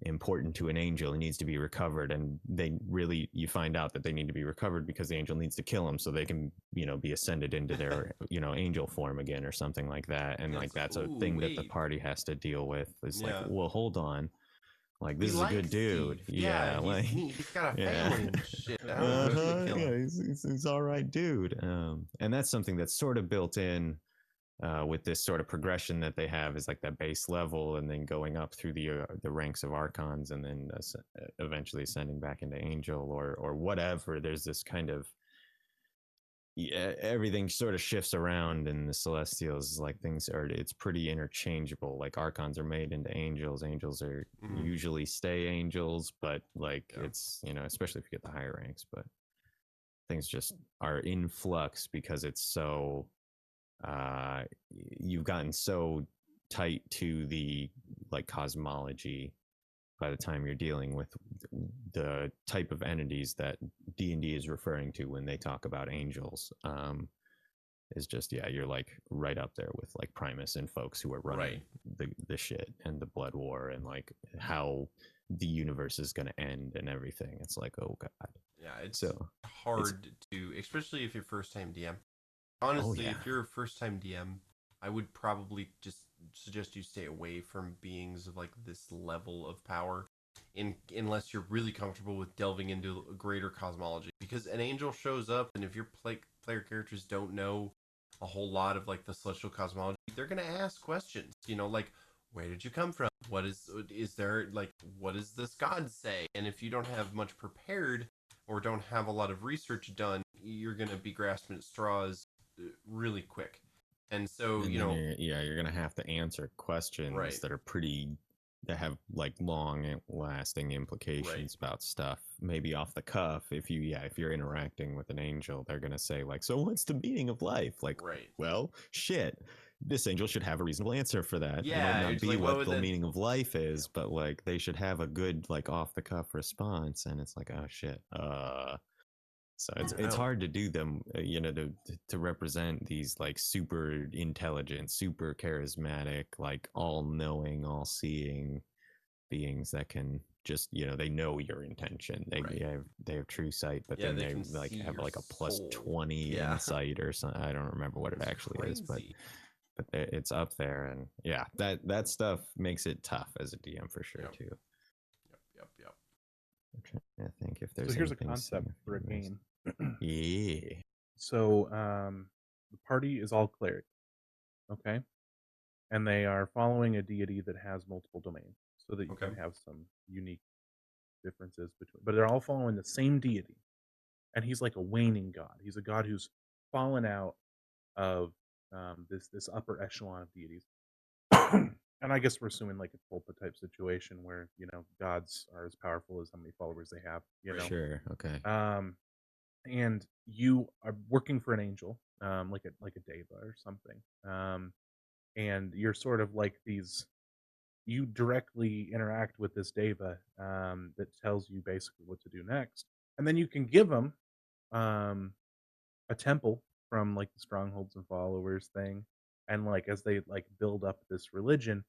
Speaker 3: important to an angel and needs to be recovered, and you find out that they need to be recovered because the angel needs to kill him so they can be ascended into their angel form again or something like that. And
Speaker 2: Yeah,
Speaker 3: like
Speaker 2: it's like,
Speaker 3: that's a
Speaker 2: ooh,
Speaker 3: thing that the
Speaker 2: wait.
Speaker 3: party has to deal with. It's like,
Speaker 2: Yeah.
Speaker 3: well, hold on, like
Speaker 2: We
Speaker 3: this is a
Speaker 2: like
Speaker 3: good dude.
Speaker 2: Steve. Yeah,
Speaker 3: Like
Speaker 2: he's got a
Speaker 3: yeah.
Speaker 2: family and shit. I don't think we should kill
Speaker 3: Yeah,
Speaker 2: him.
Speaker 3: he's all right dude. And that's something that's sort of built in with this sort of progression that they have, is like that base level and then going up through the ranks of archons and then eventually ascending back into angel or whatever. There's this kind of everything sort of shifts around in the celestials. Like it's pretty interchangeable. Like archons are made into angels. Angels are usually stay angels, but like it's especially if you get the higher ranks. But things just are in flux because it's so you've gotten so tight to the like cosmology by the time you're dealing with the type of entities that D&D is referring to when they talk about angels. Is just you're like right up there with like Primus and folks who are running the shit and the blood war and like how the universe is going to end and everything. It's like, oh god.
Speaker 2: Yeah, it's hard to, especially if you're first time DM. Honestly, if you're a first time DM, I would probably just suggest you stay away from beings of like this level of power, unless you're really comfortable with delving into a greater cosmology. Because an angel shows up, and if your player characters don't know a whole lot of like the celestial cosmology, they're gonna ask questions. Like, where did you come from? What is there, like, what does this god say? And if you don't have much prepared or don't have a lot of research done, you're gonna be grasping at straws really quick. And so
Speaker 3: you're gonna have to answer questions that have like long lasting implications about stuff, maybe off the cuff. If you're interacting with an angel, they're gonna say like, so what's the meaning of life? Like, well, shit, this angel should have a reasonable answer for that. It might not be like, what the meaning of life is, but like they should have a good like off the cuff response. And it's like, oh shit, so it's hard to do them, to represent these like super intelligent, super charismatic, like all knowing, all seeing beings that can just they know your intention. They have true sight, but then they like have like a plus 20 insight or something. I don't remember what it actually is, but it's up there, and that stuff makes it tough as a DM for sure too.
Speaker 2: Yep.
Speaker 3: I'm trying to think if there's.
Speaker 1: So here's a concept for a game.
Speaker 3: Yeah.
Speaker 1: So the party is all clerics, okay, and they are following a deity that has multiple domains, so that you can have some unique differences between. But they're all following the same deity, and he's like a waning god. He's a god who's fallen out of this upper echelon of deities. And I guess we're assuming like a Tulpa type situation where gods are as powerful as how many followers they have.
Speaker 3: Sure. Okay.
Speaker 1: And you are working for an angel, like a deva or something. And you're sort of like you directly interact with this deva that tells you basically what to do next, and then you can give them a temple from like the strongholds and followers thing, and like as they like build up this religion,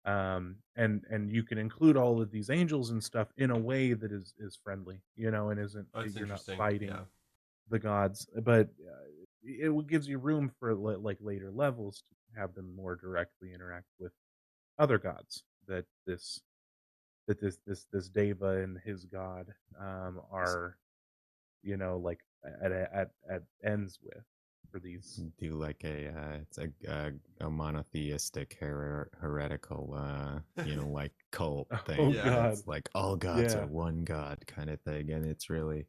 Speaker 1: and you can include all of these angels and stuff in a way that is friendly, and isn't you're not fighting the gods, but it gives you room for like later levels to have them more directly interact with other gods that this deva and his god are like at ends with for these.
Speaker 3: Do like it's a monotheistic heretical like cult thing.
Speaker 1: God.
Speaker 3: It's like all gods are one god kind of thing, and it's really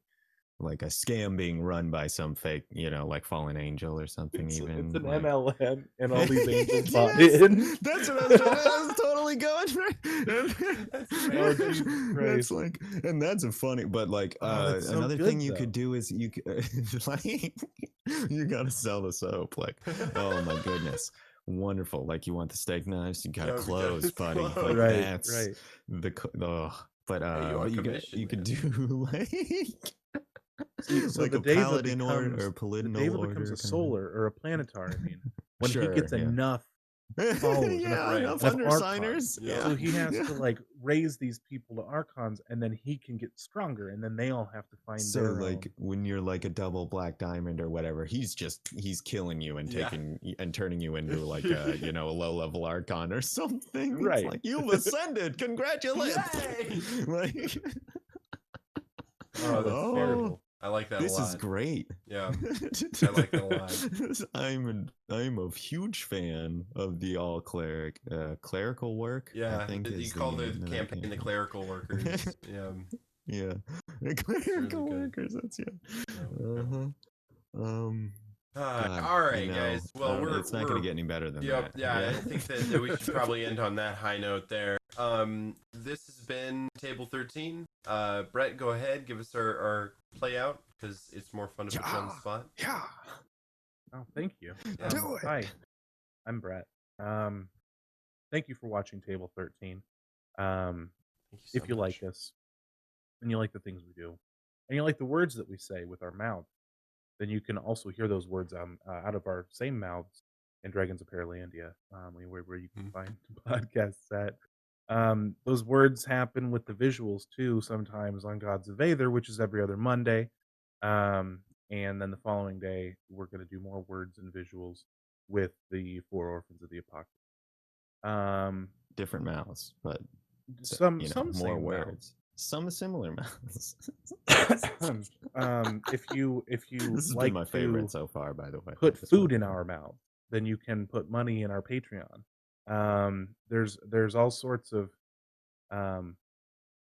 Speaker 3: like a scam being run by some fake, like fallen angel or something. It's
Speaker 1: an
Speaker 3: like,
Speaker 1: MLM, and all these angels bought in.
Speaker 3: That's what I was totally going for.
Speaker 1: Oh, Jesus Christ.
Speaker 3: That's like, and that's a funny, but like another thing you could do is you like you gotta sell the soap. Like, oh my goodness. Wonderful. Like, you want the steak knives, you gotta close, buddy. Like, that's the but you could do like
Speaker 1: so
Speaker 3: like
Speaker 1: the
Speaker 3: a
Speaker 1: deva
Speaker 3: paladin
Speaker 1: becomes,
Speaker 3: or a paladinal
Speaker 1: the deva
Speaker 3: order
Speaker 1: becomes a solar or a planetar. I mean, when he gets enough followers,
Speaker 3: yeah, enough
Speaker 1: enough
Speaker 3: undersigners.
Speaker 1: archons.
Speaker 2: Yeah.
Speaker 1: So he has to like raise these people to archons, and then he can get stronger, and then they all have to find
Speaker 3: So
Speaker 1: their
Speaker 3: like
Speaker 1: own.
Speaker 3: when you're like a double black diamond or whatever, he's killing you and
Speaker 2: Yeah.
Speaker 3: taking and turning you into like a a low level archon or something. It's
Speaker 1: Right.
Speaker 3: like you've ascended. Congratulations. Like
Speaker 2: Oh, that's
Speaker 3: Oh,
Speaker 2: terrible. I like that a
Speaker 3: this
Speaker 2: lot.
Speaker 3: is great.
Speaker 2: Yeah, I like that a lot.
Speaker 3: I'm a huge fan of the all clerical work.
Speaker 2: Yeah,
Speaker 3: I think
Speaker 2: you
Speaker 3: is
Speaker 2: call the
Speaker 3: name of that
Speaker 2: campaign the
Speaker 3: campaign.
Speaker 2: clerical workers. Yeah.
Speaker 3: Yeah, clerical workers. That's Uh-huh. Um. God,
Speaker 2: All right, guys. Well,
Speaker 3: it's not going to get any better than
Speaker 2: Yep.
Speaker 3: that.
Speaker 2: Yeah, I think that we should probably end on that high note there. This has been Table 13. Brett, go ahead, give us our play out because it's more fun to put you on the spot.
Speaker 3: Yeah.
Speaker 1: Oh, thank you.
Speaker 3: Do it.
Speaker 1: Hi, I'm Brett. Thank you for watching Table 13.
Speaker 2: Thank you so
Speaker 1: If you
Speaker 2: much.
Speaker 1: like us, and you like the things we do, and you like the words that we say with our mouths, then you can also hear those words out of our same mouths in Dragons of Paralandia, where you can find podcasts at. Those words happen with the visuals too, sometimes on Gods of Aether, which is every other Monday. And then the following day, we're going to do more words and visuals with the Four Orphans of the Apocalypse.
Speaker 3: Different mouths, but
Speaker 1: Some
Speaker 3: more
Speaker 1: same
Speaker 3: words.
Speaker 1: mouths.
Speaker 3: Some similar mouths.
Speaker 1: If you
Speaker 3: This has
Speaker 1: like
Speaker 3: been my favorite
Speaker 1: to
Speaker 3: so far, by the way.
Speaker 1: put
Speaker 3: This
Speaker 1: food
Speaker 3: one.
Speaker 1: in our mouth, then you can put money in our Patreon. There's all sorts of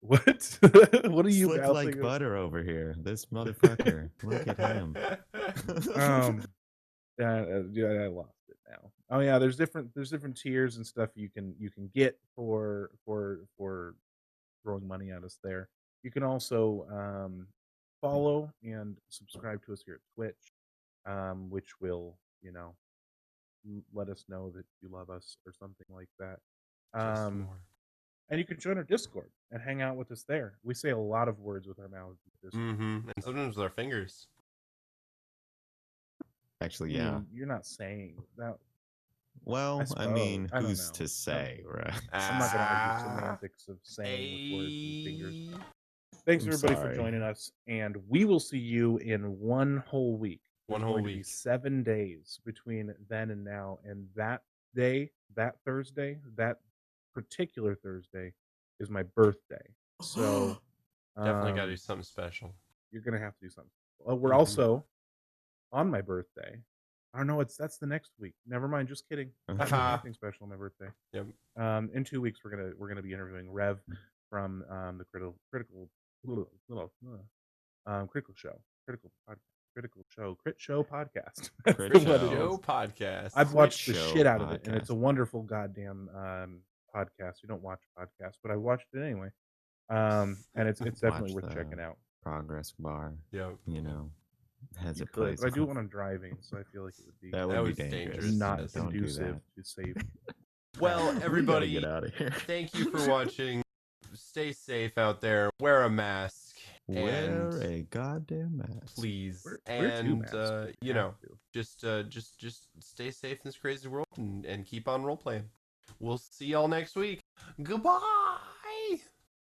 Speaker 1: what what are you
Speaker 3: Slick like
Speaker 1: mouthing?
Speaker 3: butter over here. This motherfucker. Look at him.
Speaker 1: Yeah, I lost it now. Oh yeah, there's different tiers and stuff you can get for throwing money at us there. You can also follow and subscribe to us here at Twitch, which will let us know that you love us or something like that.
Speaker 2: Just more.
Speaker 1: And you can join our Discord and hang out with us there. We say a lot of words with our mouths.
Speaker 2: And sometimes with our fingers.
Speaker 3: Actually,
Speaker 1: I
Speaker 3: yeah.
Speaker 1: mean, you're not saying that.
Speaker 3: Well, I mean,
Speaker 1: I don't
Speaker 3: who's
Speaker 1: know.
Speaker 3: to say, right?
Speaker 1: I'm not going to argue semantics of saying with words and fingers. Thanks
Speaker 3: I'm
Speaker 1: everybody
Speaker 3: sorry.
Speaker 1: for joining us, and we will see you in one whole week.
Speaker 2: One
Speaker 1: There's
Speaker 2: whole
Speaker 1: going to be
Speaker 2: week.
Speaker 1: 7 days between then and now, and that day, that Thursday, that particular Thursday is my birthday. So
Speaker 2: Definitely got to do something special.
Speaker 1: you're gonna have to do something. We're also on my birthday. I don't know. That's the next week. Never mind. Just kidding. Not doing anything special on my birthday.
Speaker 2: Yep.
Speaker 1: In 2 weeks, we're gonna be interviewing Rev from the critical crit show podcast. That's
Speaker 3: Crit
Speaker 1: what
Speaker 3: Show.
Speaker 1: it is.
Speaker 2: Show podcast.
Speaker 1: I've watched the
Speaker 3: Show
Speaker 1: shit out of it, and
Speaker 3: podcast.
Speaker 1: it's a wonderful goddamn podcast. You don't watch podcasts, but I watched it anyway. And it's definitely
Speaker 3: Watch
Speaker 1: worth
Speaker 3: the
Speaker 1: checking out.
Speaker 3: Progress bar.
Speaker 2: Yep.
Speaker 3: Has
Speaker 1: You
Speaker 3: it
Speaker 1: could,
Speaker 3: plays.
Speaker 1: but I do it when I'm driving, so I feel like it would be
Speaker 3: That
Speaker 2: That
Speaker 3: would
Speaker 2: was
Speaker 3: be dangerous.
Speaker 2: dangerous.
Speaker 1: not
Speaker 2: Yes.
Speaker 3: Don't do
Speaker 1: conducive
Speaker 3: that.
Speaker 1: to safe.
Speaker 2: Well, everybody,
Speaker 3: We gotta get out of here.
Speaker 2: thank you for watching. Stay safe out there. Wear a mask.
Speaker 3: Wear
Speaker 2: and
Speaker 3: a goddamn mask.
Speaker 2: please.
Speaker 1: Wear two
Speaker 2: And
Speaker 1: masks if you have to.
Speaker 2: just stay safe in this crazy world and keep on role playing. We'll see y'all next week. Goodbye.